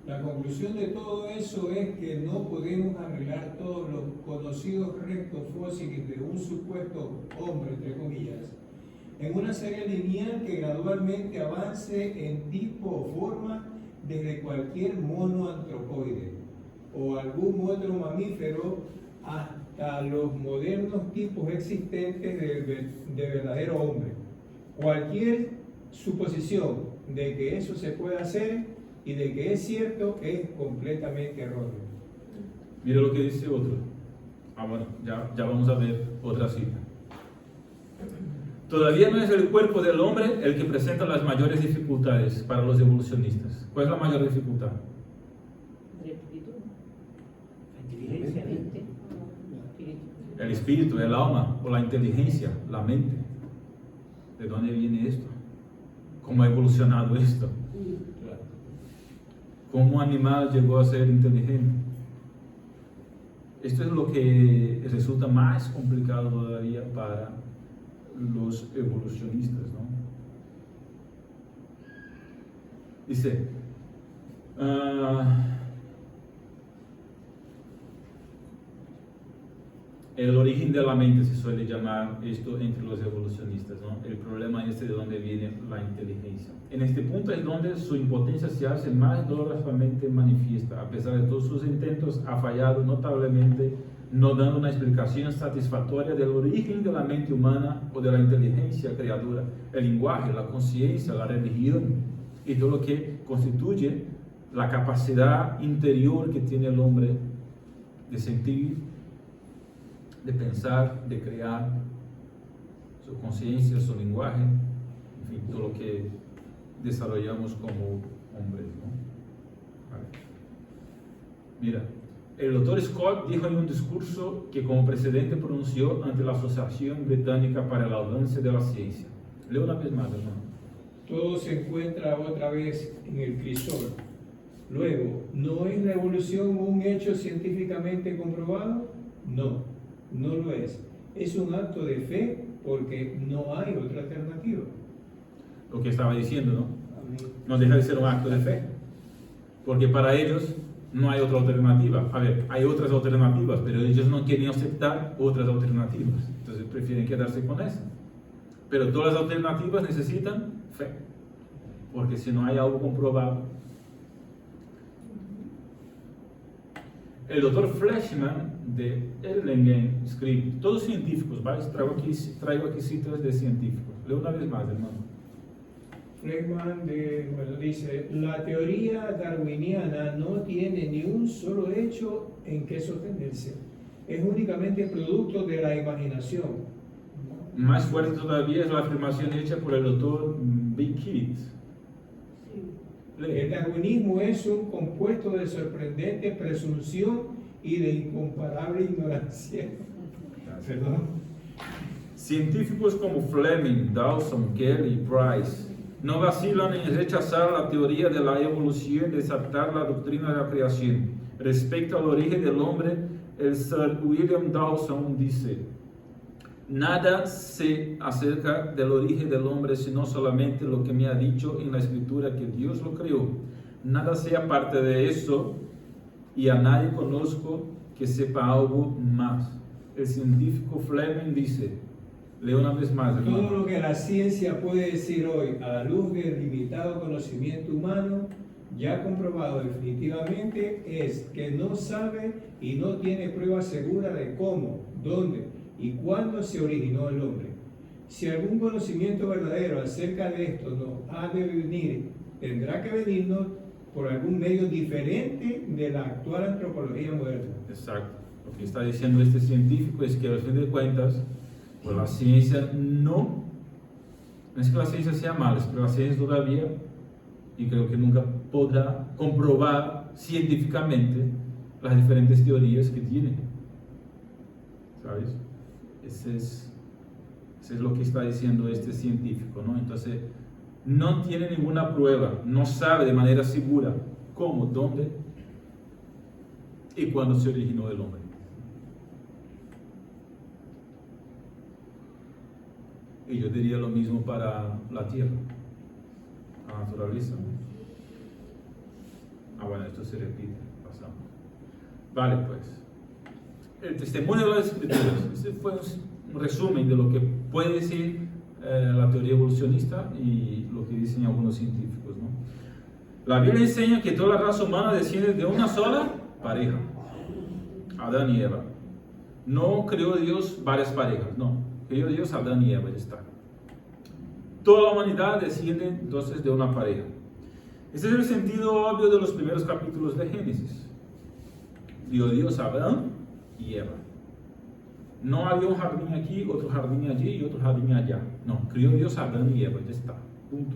la conclusión de todo eso es que no podemos arreglar todos los conocidos restos fósiles de un supuesto hombre, entre comillas, en una serie lineal que gradualmente avance en tipo o forma desde cualquier mono antropoide o algún otro mamífero hasta los modernos tipos existentes de verdadero hombre. Cualquier suposición de que eso se pueda hacer y de que es cierto es completamente erróneo. Mira lo que dice otro. Bueno, ya vamos a ver otra cita. Todavía no es el cuerpo del hombre el que presenta las mayores dificultades para los evolucionistas. ¿Cuál es la mayor dificultad? El espíritu. La inteligencia, Mente. El espíritu, el alma o la inteligencia, la mente. ¿De dónde viene esto? ¿Cómo ha evolucionado esto? ¿Cómo un animal llegó a ser inteligente? Esto es lo que resulta más complicado todavía para los evolucionistas, ¿no? Dice, el origen de la mente se suele llamar esto entre los evolucionistas, ¿no? El problema es de dónde viene la inteligencia. En este punto es donde su impotencia se hace más dolorosamente manifiesta. A pesar de todos sus intentos, ha fallado notablemente, no dando una explicación satisfactoria del origen de la mente humana o de la inteligencia creadora, el lenguaje, la conciencia, la religión y todo lo que constituye la capacidad interior que tiene el hombre de sentir, de pensar, de crear, su conciencia, su lenguaje, en fin, todo lo que desarrollamos como hombres, ¿no? Vale. Mira, el doctor Scott dijo en un discurso que como precedente pronunció ante la Asociación Británica para el Avance de la Ciencia. Leo una vez más, hermano. Todo se encuentra otra vez en el crisol. Luego, ¿no es la evolución un hecho científicamente comprobado? No, no lo es. Es un acto de fe porque no hay otra alternativa. Lo que estaba diciendo, ¿no? No deja de ser un acto de fe. Porque para ellos no hay otra alternativa. A ver, hay otras alternativas, pero ellos no quieren aceptar otras alternativas. Entonces prefieren quedarse con esa. Pero todas las alternativas necesitan fe. Porque si no hay algo comprobado. El doctor Fleischmann de Erlangen escribe, todos científicos, ¿vale? Traigo aquí citas de científicos. Leo una vez más, hermano. Fleischmann dice, la teoría darwiniana no tiene ni un solo hecho en que sostenerse. Es únicamente producto de la imaginación. Más fuerte todavía es la afirmación hecha por el doctor Bickett. El darwinismo es un compuesto de sorprendente presunción y de incomparable ignorancia. Perdón. Científicos como Fleming, Dawson, Kelly y Price no vacilan en rechazar la teoría de la evolución y desatar la doctrina de la creación. Respecto al origen del hombre, el Sir William Dawson dice: nada sé acerca del origen del hombre sino solamente lo que me ha dicho en la escritura que Dios lo creó. Nada sé aparte de eso y a nadie conozco que sepa algo más. El científico Fleming dice, leo una vez más, hermano. Todo lo que la ciencia puede decir hoy a la luz del limitado conocimiento humano, ya comprobado definitivamente, es que no sabe y no tiene prueba segura de cómo, dónde y cuándo se originó el hombre. Si algún conocimiento verdadero acerca de esto nos ha de venir, tendrá que venirnos por algún medio diferente de la actual antropología moderna. Exacto. Lo que está diciendo este científico es que al fin de cuentas, pues la ciencia no es que la ciencia sea mala, es que la ciencia todavía, y creo que nunca podrá comprobar científicamente las diferentes teorías que tiene. ¿Sabes? Ese es lo que está diciendo este científico, ¿no? Entonces, no tiene ninguna prueba, no sabe de manera segura cómo, dónde y cuándo se originó el hombre. Y yo diría lo mismo para la tierra, la naturaleza. Bueno, esto se repite, pasamos. Vale, pues. El testimonio de las escrituras. Este fue un resumen de lo que puede decir la teoría evolucionista y lo que dicen algunos científicos, ¿no? La Biblia enseña que toda la raza humana desciende de una sola pareja, Adán y Eva. No creó Dios varias parejas, no. Creó Dios Adán y Eva, ya está. Toda la humanidad desciende entonces de una pareja. Este es el sentido obvio de los primeros capítulos de Génesis. Dio Dios a Adán y Eva. No había un jardín aquí, otro jardín allí y otro jardín allá. No, crió Dios a Adán y Eva, ya está, punto.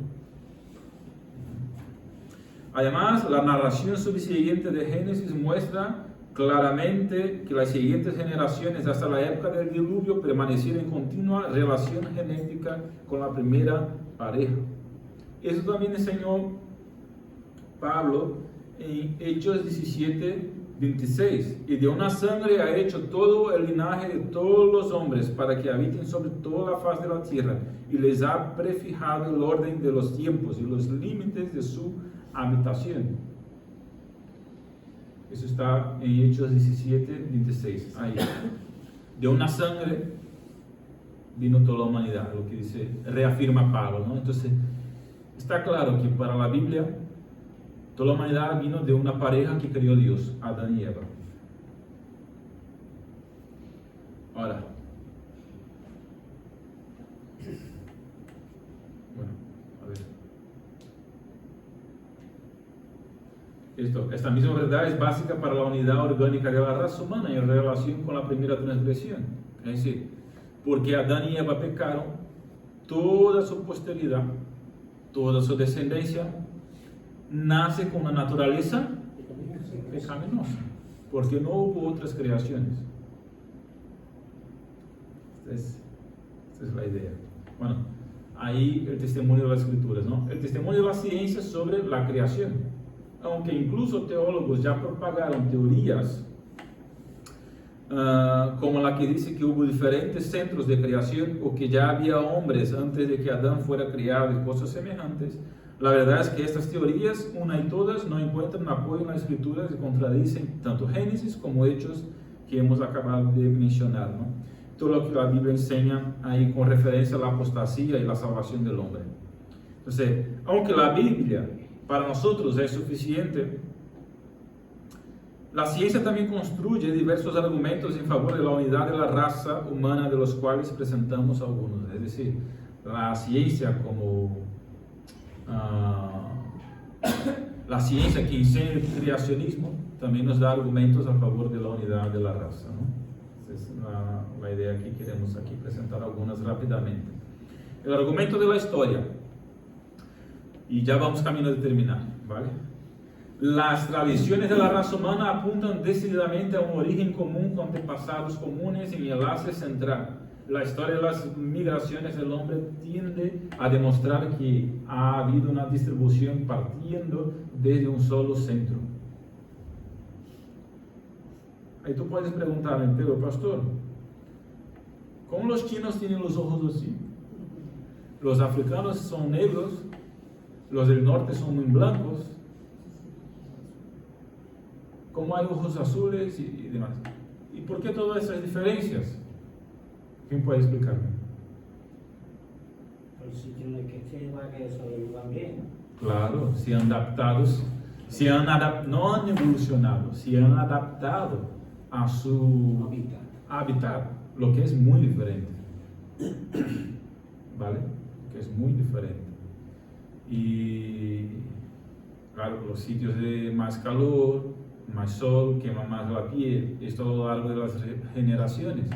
Además, la narración subsiguiente de Génesis muestra claramente que las siguientes generaciones hasta la época del diluvio permanecieron en continua relación genética con la primera pareja. Eso también enseñó Pablo en Hechos 17:26, y de una sangre ha hecho todo el linaje de todos los hombres para que habiten sobre toda la faz de la tierra, y les ha prefijado el orden de los tiempos y los límites de su habitación. Eso está en Hechos 17:26, ahí. De una sangre vino toda la humanidad, lo que dice, reafirma Pablo, ¿no? Entonces, está claro que para la Biblia toda la humanidad vino de una pareja que creó Dios, Adán y Eva. Ahora, bueno, a ver. Esta misma verdad es básica para la unidad orgánica de la raza humana en relación con la primera transgresión. Es decir, porque Adán y Eva pecaron, toda su posteridad, toda su descendencia, nace con una naturaleza pecaminosa. porque no hubo otras creaciones. Esta es la idea. Bueno, ahí el testimonio de las escrituras, ¿no? El testimonio de la ciencia sobre la creación. Aunque incluso teólogos ya propagaron teorías como la que dice que hubo diferentes centros de creación o que ya había hombres antes de que Adán fuera criado y cosas semejantes. La verdad es que estas teorías, una y todas, no encuentran apoyo en las escrituras y contradicen tanto Génesis como Hechos que hemos acabado de mencionar, ¿no? Todo lo que la Biblia enseña ahí con referencia a la apostasía y la salvación del hombre. Entonces, aunque la Biblia para nosotros es suficiente, la ciencia también construye diversos argumentos en favor de la unidad de la raza humana, de los cuales presentamos algunos. Es decir, la ciencia como la ciencia que enseña el creacionismo también nos da argumentos a favor de la unidad de la raza, ¿no? Esa es la idea que queremos aquí presentar algunas rápidamente. El argumento de la historia, y ya vamos camino de terminar, ¿vale? Las tradiciones de la raza humana apuntan decididamente a un origen común con antepasados comunes en el enlace central. La historia de las migraciones del hombre tiende a demostrar que ha habido una distribución partiendo desde un solo centro. Ahí tú puedes preguntarme, pero pastor, ¿cómo los chinos tienen los ojos así? Los africanos son negros, los del norte son muy blancos. ¿Cómo hay ojos azules y demás? ¿Y por qué todas esas diferencias? ¿Quién puede explicarme? Por si tiene que ser igual que eso también. Claro, se han adaptados, no han evolucionado, se han adaptado a su hábitat, lo que es muy diferente. ¿Vale? Que es muy diferente. Y claro, los sitios de más calor, más sol, quema más la piel, esto a lo largo de las generaciones.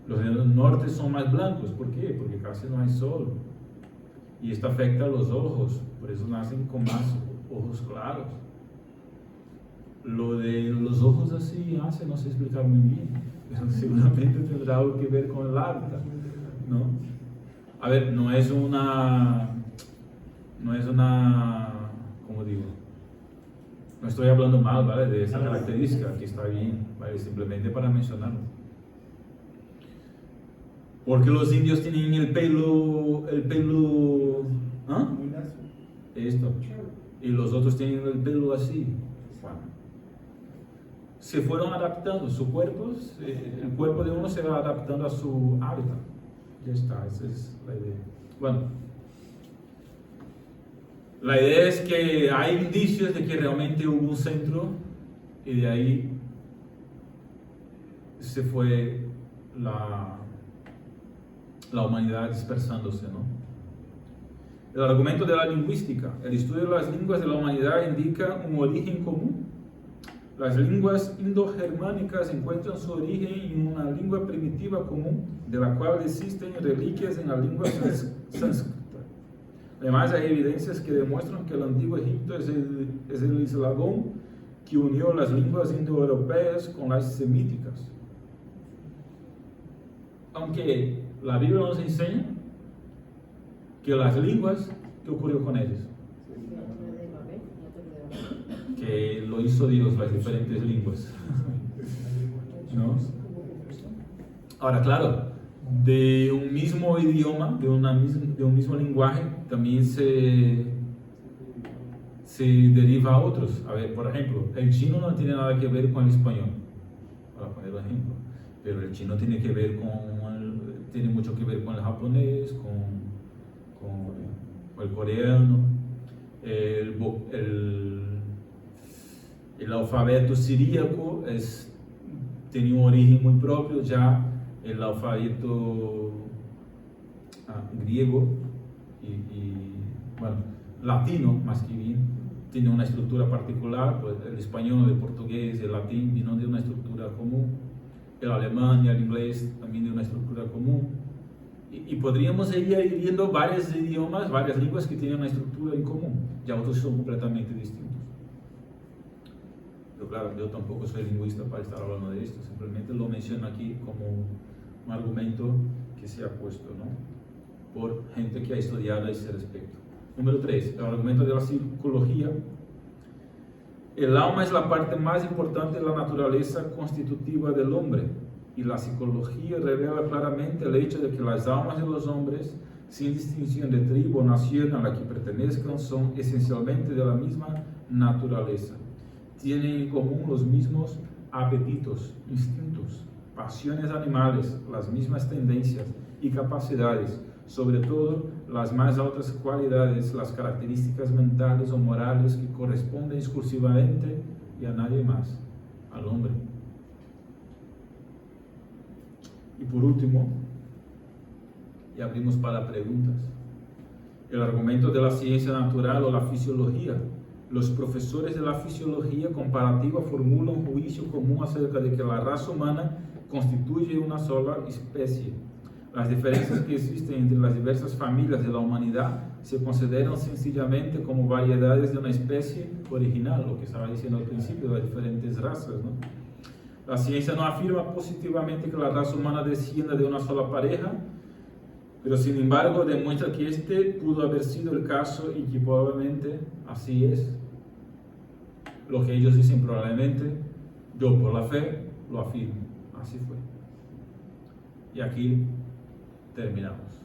Los del norte son más blancos, ¿por qué? Porque casi no hay sol. Y esto afecta a los ojos, por eso nacen con más ojos claros. Lo de los ojos así hace, no sé explicar muy bien, pero seguramente tendrá algo que ver con el hábitat, ¿no? A ver, no es una, ¿cómo digo? No estoy hablando mal, ¿vale? De esa característica, que está bien, ¿vale? Simplemente para mencionarlo. Porque los indios tienen el pelo, ¿ah? Esto. Y los otros tienen el pelo así. Bueno. Se fueron adaptando, sus cuerpos, el cuerpo de uno se va adaptando a su hábitat. Ya está, esa es la idea. Bueno. La idea es que hay indicios de que realmente hubo un centro y de ahí se fue la humanidad dispersándose, ¿no? El argumento de la lingüística. El estudio de las lenguas de la humanidad indica un origen común. Las lenguas indogermánicas encuentran su origen en una lengua primitiva común, de la cual existen reliquias en la lengua sánscrita. Además, hay evidencias que demuestran que el antiguo Egipto es el eslabón que unió las lenguas indoeuropeas con las semíticas. Aunque la Biblia nos enseña que las lenguas, ¿qué ocurrió con ellas? Que lo hizo Dios, las diferentes lenguas. ¿No? Ahora, claro, de un mismo idioma, de un mismo lenguaje, también se deriva a otros. A ver, por ejemplo, el chino no tiene nada que ver con el español, para poner un ejemplo, pero el chino tiene mucho que ver con el japonés, con el coreano, el alfabeto siríaco tiene un origen muy propio, ya el alfabeto griego y bueno, latino más que bien, tiene una estructura particular, pues el español, el portugués, el latín vino de una estructura común, el alemán y el inglés también de una estructura común, y podríamos ir viendo varios idiomas, varias lenguas que tienen una estructura en común, ya otros son completamente distintos. Pero claro, yo tampoco soy lingüista para estar hablando de esto, simplemente lo menciono aquí como un argumento que se ha puesto, ¿no?, por gente que ha estudiado ese respecto. Número 3, el argumento de la psicología. El alma es la parte más importante de la naturaleza constitutiva del hombre, y la psicología revela claramente el hecho de que las almas de los hombres, sin distinción de tribu o nación a la que pertenezcan, son esencialmente de la misma naturaleza. Tienen en común los mismos apetitos, instintos, pasiones animales, las mismas tendencias y capacidades, sobre todo las más altas cualidades, las características mentales o morales que corresponden exclusivamente y a nadie más, al hombre. Y por último, y abrimos para preguntas, el argumento de la ciencia natural o la fisiología. Los profesores de la fisiología comparativa formulan un juicio común acerca de que la raza humana constituye una sola especie. Las diferencias que existen entre las diversas familias de la humanidad se consideran sencillamente como variedades de una especie original, lo que estaba diciendo al principio, de las diferentes razas, ¿no? La ciencia no afirma positivamente que la raza humana descienda de una sola pareja, pero sin embargo demuestra que este pudo haber sido el caso y que probablemente así es. Lo que ellos dicen probablemente, yo por la fe lo afirmo, así fue. Y aquí terminamos.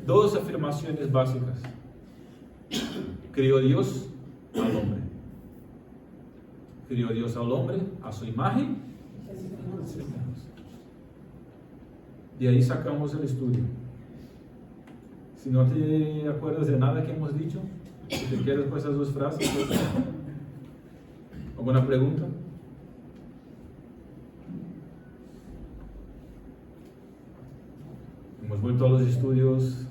2 afirmaciones básicas. Crió Dios al hombre. Crió Dios al hombre a su imagen. De ahí sacamos el estudio. Si no te acuerdas de nada que hemos dicho, si te quedas con esas 2 frases, pues, ¿alguna pregunta? Hemos vuelto a los estudios.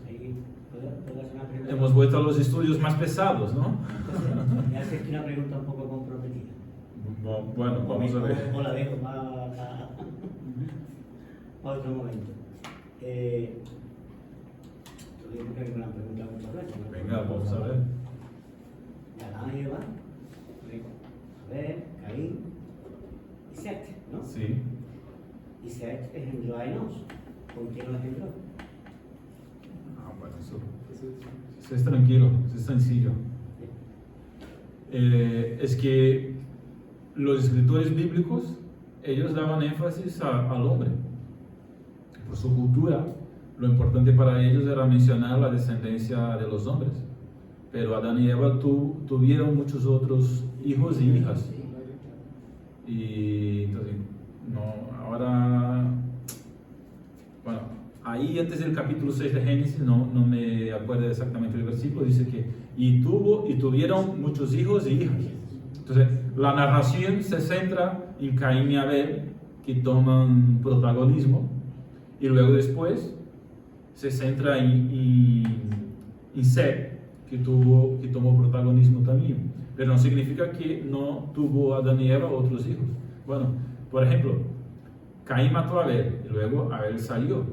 ¿Puedo hacer una pregunta? Hemos vuelto a los estudios más pesados, ¿no? Entonces, me hace una pregunta un poco comprometida. Bueno, vamos a ver. O la dejo para otro momento. Yo digo que me la han preguntado muchas veces, ¿no? Venga, vamos a ver. Adán y Eva, Abel, Caín y Set, ¿no? Sí. Y Set engendró a Enos. ¿Con quién lo engendró? Bueno, eso es tranquilo, eso es sencillo. Es que los escritores bíblicos, ellos daban énfasis al hombre. Por su cultura, lo importante para ellos era mencionar la descendencia de los hombres. Pero Adán y Eva tuvieron muchos otros hijos y hijas. Y entonces, no, ahora, bueno, ahí antes del capítulo 6 de Génesis, no me acuerdo exactamente del versículo, dice que y tuvieron muchos hijos y hijas. Entonces, la narración se centra en Caín y Abel, que toman protagonismo, y luego después se centra en Set, que tomó protagonismo también. Pero no significa que no tuvo Adán y Eva otros hijos. Bueno, por ejemplo, Caín mató a Abel, y luego Abel salió.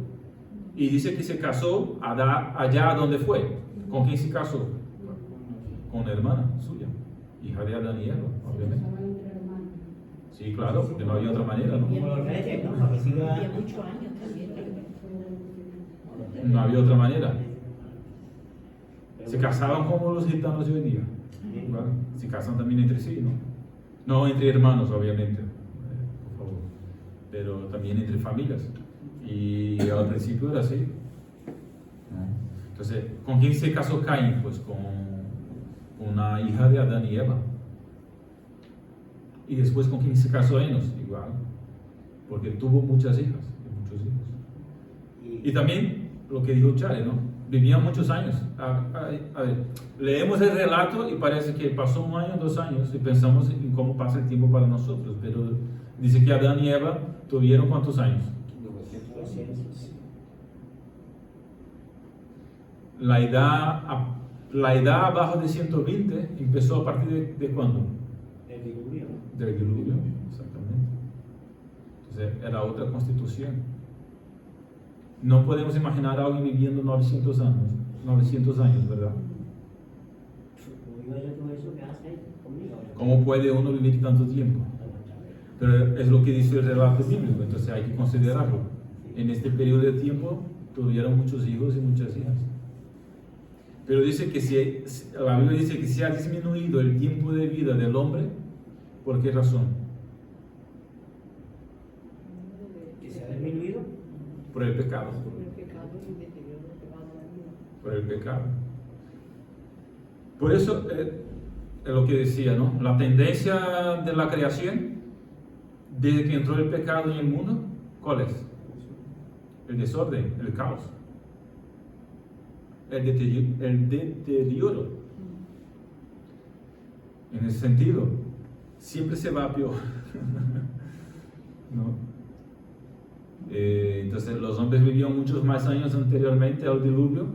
Y dice que se casó allá donde fue. ¿Con quién se casó? Con una hermana suya, hija de Adán y Eva, obviamente. Sí, claro, porque no había otra manera, ¿no? Como los reyes, ¿no? Para que siga... Había muchos años también. No había otra manera. Se casaban como los gitanos de hoy día. ¿Vale? Se casan también entre sí, ¿no? No entre hermanos, obviamente, por favor, pero también entre familias. Y al principio era así, ¿no? Entonces, ¿con quién se casó Caín? Pues con una hija de Adán y Eva. Y después, ¿con quién se casó Enos? Igual, porque tuvo muchas hijas y muchos hijos. Y también lo que dijo Chale, ¿no? Vivían muchos años. A ver, leemos el relato y parece que pasó 1 año, 2 años y pensamos en cómo pasa el tiempo para nosotros, pero dice que Adán y Eva tuvieron ¿cuántos años? 900. La edad abajo de 120 empezó a partir de ¿cuándo? El diluvio, ¿no? Del diluvio, exactamente. Entonces era otra constitución. No podemos imaginar a alguien viviendo 900 años, ¿verdad? Como digo yo, todo eso que hace, conmigo. ¿Cómo puede uno vivir tanto tiempo? Pero es lo que dice el relato bíblico, entonces hay que considerarlo. En este periodo de tiempo tuvieron muchos hijos y muchas hijas. Pero dice que la Biblia dice que si ha disminuido el tiempo de vida del hombre, ¿por qué razón? Que se ha disminuido. Por el pecado. Por el pecado y el deterioro que va a la vida. Por el pecado. Por eso es lo que decía, ¿no? La tendencia de la creación, desde que entró el pecado en el mundo, ¿cuál es? El desorden, el caos, el deterioro. En ese sentido, siempre se va a peor. ¿No? Entonces los hombres vivían muchos más años anteriormente al diluvio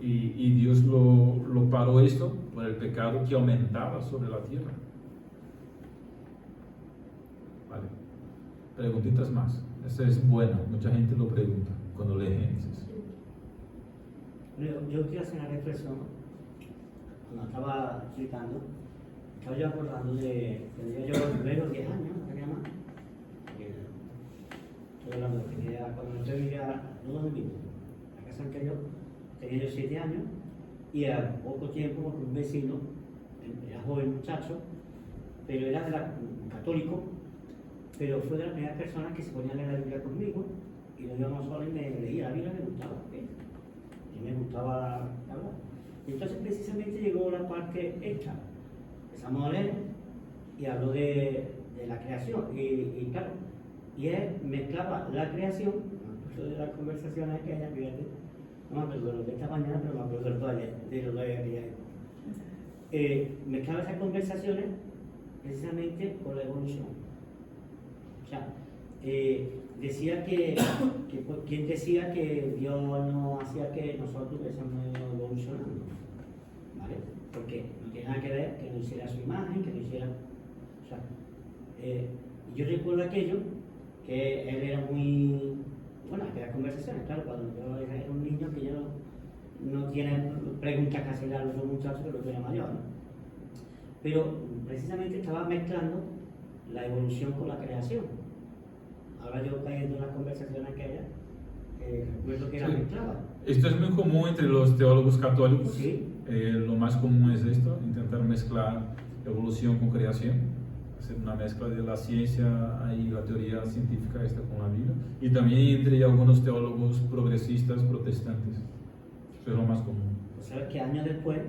y Dios lo paró esto por el pecado que aumentaba sobre la tierra. Vale. Preguntitas más. Esa es buena, mucha gente lo pregunta cuando lee Génesis. Yo quiero hacer una reflexión. Cuando estaba explicando, estaba yo acordando de que yo luego 10 años, ¿no? ¿Qué más? Estoy hablando de que cuando yo vivía, no donde vivo, la casa anterior, tenía yo 7 años y a poco tiempo, porque un vecino, era joven muchacho, pero era católico, pero fue de las primeras personas que se ponía a leer la Biblia conmigo y lo íbamos solos y me leía la Biblia, me gustaba, ¿ves? Y me gustaba hablar. Y entonces precisamente llegó la parte esta. Empezamos a leer y habló de la creación. Y claro, y él mezclaba la creación, de las conversaciones que ella, fíjate, no me acuerdo de lo de esta mañana, pero me acuerdo de lo de aquella época. Mezclaba esas conversaciones precisamente con la evolución. O sea, decía quien decía que Dios no hacía que nosotros estuviésemos evolucionando, ¿vale? Porque no tiene nada que ver que no hiciera su imagen, que no hiciera. O sea, yo recuerdo aquello que él era muy. Bueno, aquellas conversaciones, claro, cuando yo era un niño que yo no tiene preguntas que hacerle a los dos muchachos que lo que era mayor, ¿no? Pero precisamente estaba mezclando la evolución con la creación. Ahora yo cayendo en las conversaciones aquellas, recuerdo que era Sí. mezclada. Esto es muy común entre los teólogos católicos. Sí. Lo más común es esto, intentar mezclar evolución con creación, hacer una mezcla de la ciencia y la teoría científica esta con la Biblia, y también entre algunos teólogos progresistas protestantes. Eso es lo más común. Pues sabes que años después,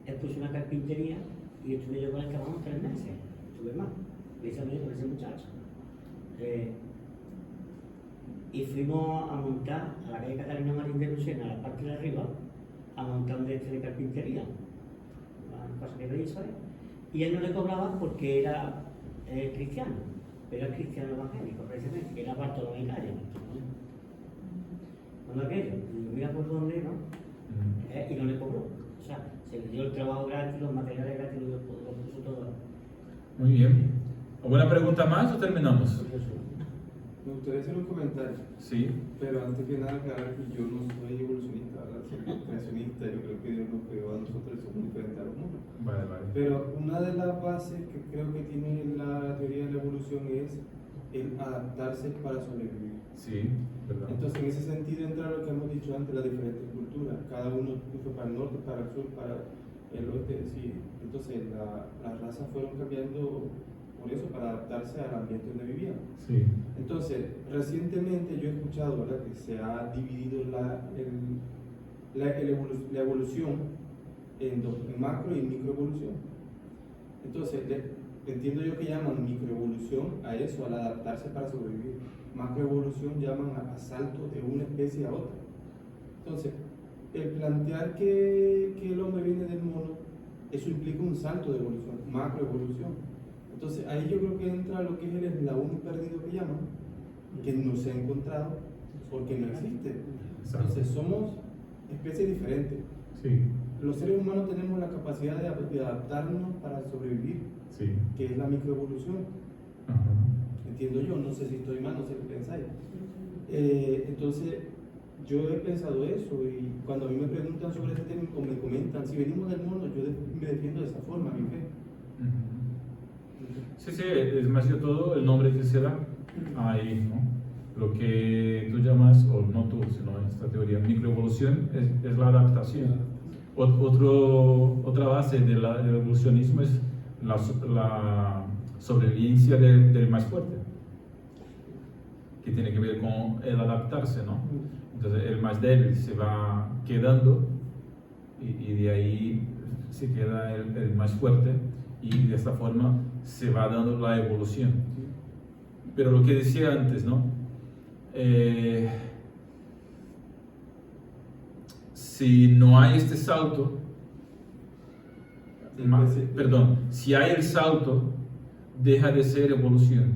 él puso una carpintería y estuve yo con él trabajando 3 meses, estuve más, precisamente con ese muchacho. Y fuimos a montar a la calle Catalina Marín de Lucena, a la parte de arriba, a montar un de carpintería, una cosa que le hizo él. Y él no le cobraba porque era cristiano, pero era cristiano evangélico, precisamente, que era Bartolomé Calle. Cuando aquello, y yo, mira por dónde, ¿no? Y no le cobró. O sea, se le dio el trabajo gratis, los materiales gratis, lo puso todo. Muy bien. ¿Alguna pregunta más o terminamos? Me gustaría hacer un comentario, Sí. pero antes que nada aclarar que yo no soy evolucionista, ¿verdad? Soy creacionista. Yo creo que Dios nos creó a nosotros y somos diferentes a los humanos. Vale, vale. Pero una de las bases que creo que tiene la teoría de la evolución es el adaptarse para sobrevivir. Sí, verdad. Entonces, en ese sentido entra lo que hemos dicho antes, las diferentes culturas. Cada uno fue para el norte, para el sur, para el oeste. Sí. Entonces, las razas fueron cambiando por eso, para adaptarse al ambiente donde vivían. Sí. Entonces, recientemente yo he escuchado, ¿verdad?, que se ha dividido la evolución en macro y microevolución. Entonces, entiendo yo que llaman microevolución a eso, al adaptarse para sobrevivir. Macroevolución llaman a salto de una especie a otra. Entonces, el plantear que el hombre viene del mono, eso implica un salto de evolución, macroevolución. Entonces, ahí yo creo que entra lo que es el eslabón perdido que llaman, que no se ha encontrado porque no existe. Entonces, somos especies diferentes. Sí. Los seres humanos tenemos la capacidad de adaptarnos para sobrevivir, Sí. que es la microevolución. Ajá. Entiendo yo, no sé si estoy mal, no sé qué pensáis. Entonces, Yo he pensado eso y cuando a mí me preguntan sobre ese tema o me comentan, si venimos del mono, me defiendo de esa forma, mi fe. Sí, sí, es más que todo el nombre que se da ahí, ¿no? Lo que tú llamas, o no tú, sino en esta teoría, microevolución es la adaptación. Otra base del evolucionismo es la sobrevivencia del más fuerte, que tiene que ver con el adaptarse, ¿no? Entonces el más débil se va quedando y de ahí se queda el más fuerte y de esta forma se va dando la evolución. Pero lo que decía antes, ¿no? Si no hay este salto, si hay el salto, deja de ser evolución,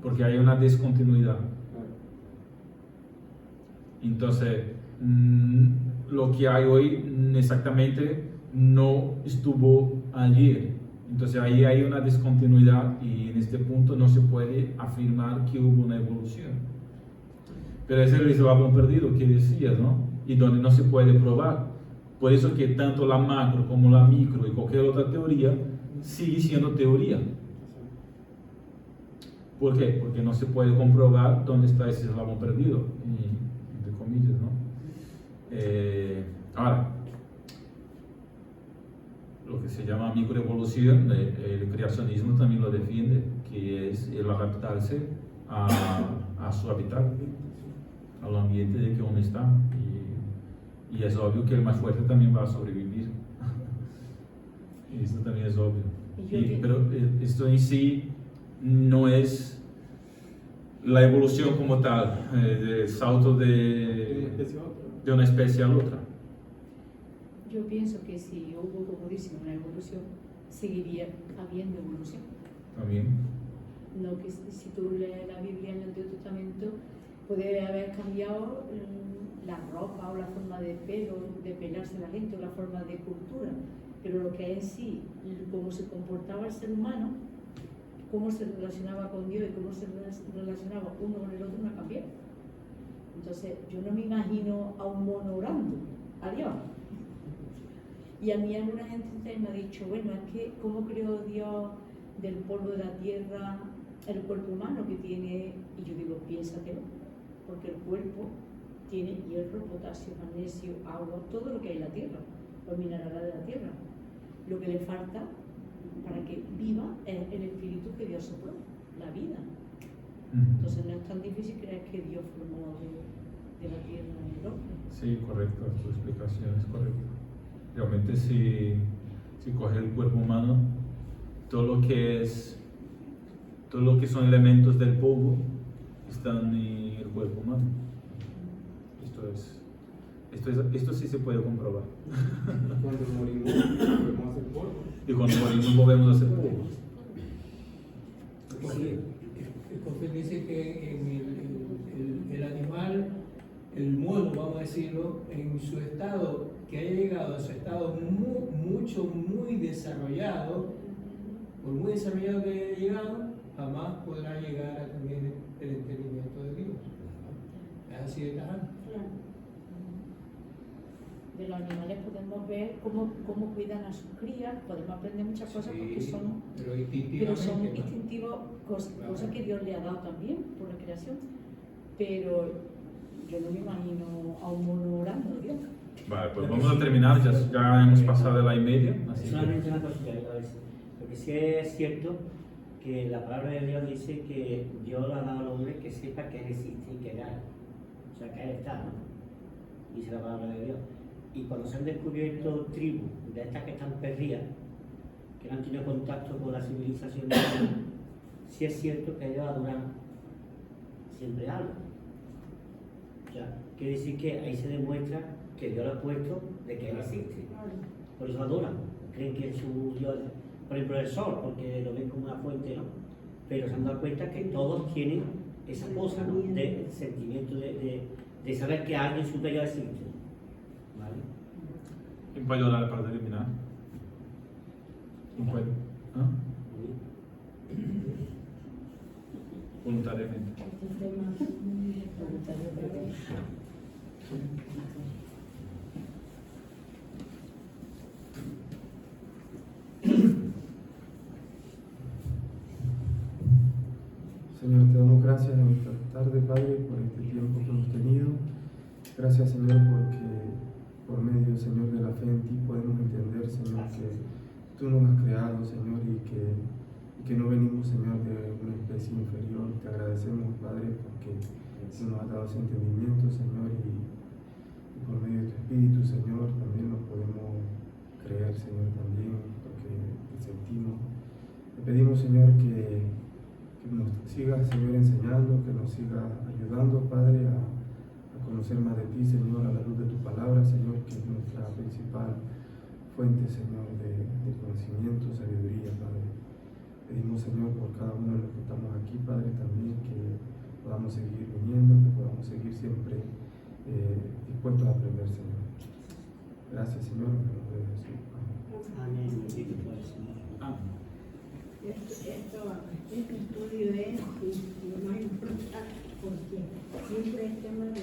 porque hay una descontinuidad. Entonces, lo que hay hoy exactamente no estuvo ayer. Entonces ahí hay una descontinuidad y en este punto no se puede afirmar que hubo una evolución. Pero ese es el eslabón perdido que decías, ¿no? Y donde no se puede probar. Por eso que tanto la macro como la micro y cualquier otra teoría sigue siendo teoría. ¿Por qué? Porque no se puede comprobar dónde está ese eslabón perdido, entre comillas, ¿no? Ahora, lo que se llama microevolución, el creacionismo también lo defiende, que es el adaptarse a su hábitat, al ambiente de que uno está. Y es obvio que el más fuerte también va a sobrevivir. Y esto también es obvio. Pero esto en sí no es la evolución como tal, el salto de una especie a otra. Yo pienso que si hubo, como dicen, una evolución, seguiría habiendo evolución. También. No que si tú lees la Biblia en el Antiguo Testamento, puede haber cambiado la ropa o la forma de pelo, de pelarse la gente o la forma de cultura, pero lo que es en sí, cómo se comportaba el ser humano, cómo se relacionaba con Dios y cómo se relacionaba uno con el otro no ha cambiado. Entonces, yo no me imagino a un mono orando a Dios. Y a mí alguna gente me ha dicho, bueno, es que ¿cómo creó Dios del polvo de la tierra el cuerpo humano que tiene? Y yo digo, piénsatelo, porque el cuerpo tiene hierro, potasio, magnesio, agua, todo lo que hay en la tierra, los minerales de la tierra. Lo que le falta para que viva es el espíritu que Dios sopló, la vida. Entonces no es tan difícil creer que Dios formó de la tierra el hombre. Sí, correcto, tu explicación es correcta. Realmente si coge el cuerpo humano, todo lo que son elementos del polvo están en el cuerpo humano. Esto sí se puede comprobar. Cuando morimos, volvemos a hacer polvo. Y cuando morimos volvemos a hacer polvo. Entonces dice que en el animal, el mono, vamos a decirlo, en su estado, que haya llegado a su estado muy desarrollado, por muy desarrollado que haya llegado, jamás podrá llegar a tener el entendimiento de Dios. Es así de tajante. De los animales podemos ver cómo cuidan a sus crías, podemos aprender muchas cosas porque son instintivos, cosas que Dios le ha dado también por la creación. Pero yo no me imagino a un mono orando, Dios. Vale, pues vamos a terminar, ya hemos pasado de la 1:30. Así solamente una cosita, lo que sí es cierto que la palabra de Dios dice que Dios le ha dado al hombre que sepa que él existe y que él hay. O sea, que él está, ¿no? Dice la palabra de Dios. Y cuando se han descubierto tribus de estas que están perdidas, que no han tenido contacto con la civilización, sí es cierto que ellos adoran siempre algo. O sea, quiere decir que ahí se demuestra que Dios lo ha puesto de que él existe. Por eso adoran. Creen que es su Dios, por ejemplo, el sol, porque lo ven como una fuente, ¿no? Pero se han dado cuenta que todos tienen esa cosa, ¿no? De sentimiento de saber que alguien superior existe. ¿Vale? ¿Quién puede orar para terminar? ¿Quién puede? ¿Ah? Voluntariamente. Este tema es muy Voluntariamente. Señor, te damos gracias en esta tarde, Padre, por este tiempo que hemos tenido. Gracias, Señor, porque por medio, Señor, de la fe en ti podemos entender, Señor, que tú nos has creado, Señor, y que no venimos, Señor, de una especie inferior. Te agradecemos, Padre, porque tú nos has dado ese entendimiento, Señor, y por medio de tu Espíritu, Señor, también nos podemos creer, Señor, también lo que sentimos. Te pedimos, Señor, que nos sigas, Señor, enseñando, que nos sigas ayudando, Padre, a conocer más de ti, Señor, a la luz de tu palabra, Señor, que es nuestra principal fuente, Señor, de conocimiento, sabiduría, Padre. Pedimos, Señor, por cada uno de los que estamos aquí, Padre, también que podamos seguir viniendo, que podamos seguir siempre dispuestos a aprender, Señor. Gracias, Señor, en el nombre de Jesús. Amén. Amén. Bendito sea el Señor. Amén. Este estudio es lo más importante porque siempre el tema de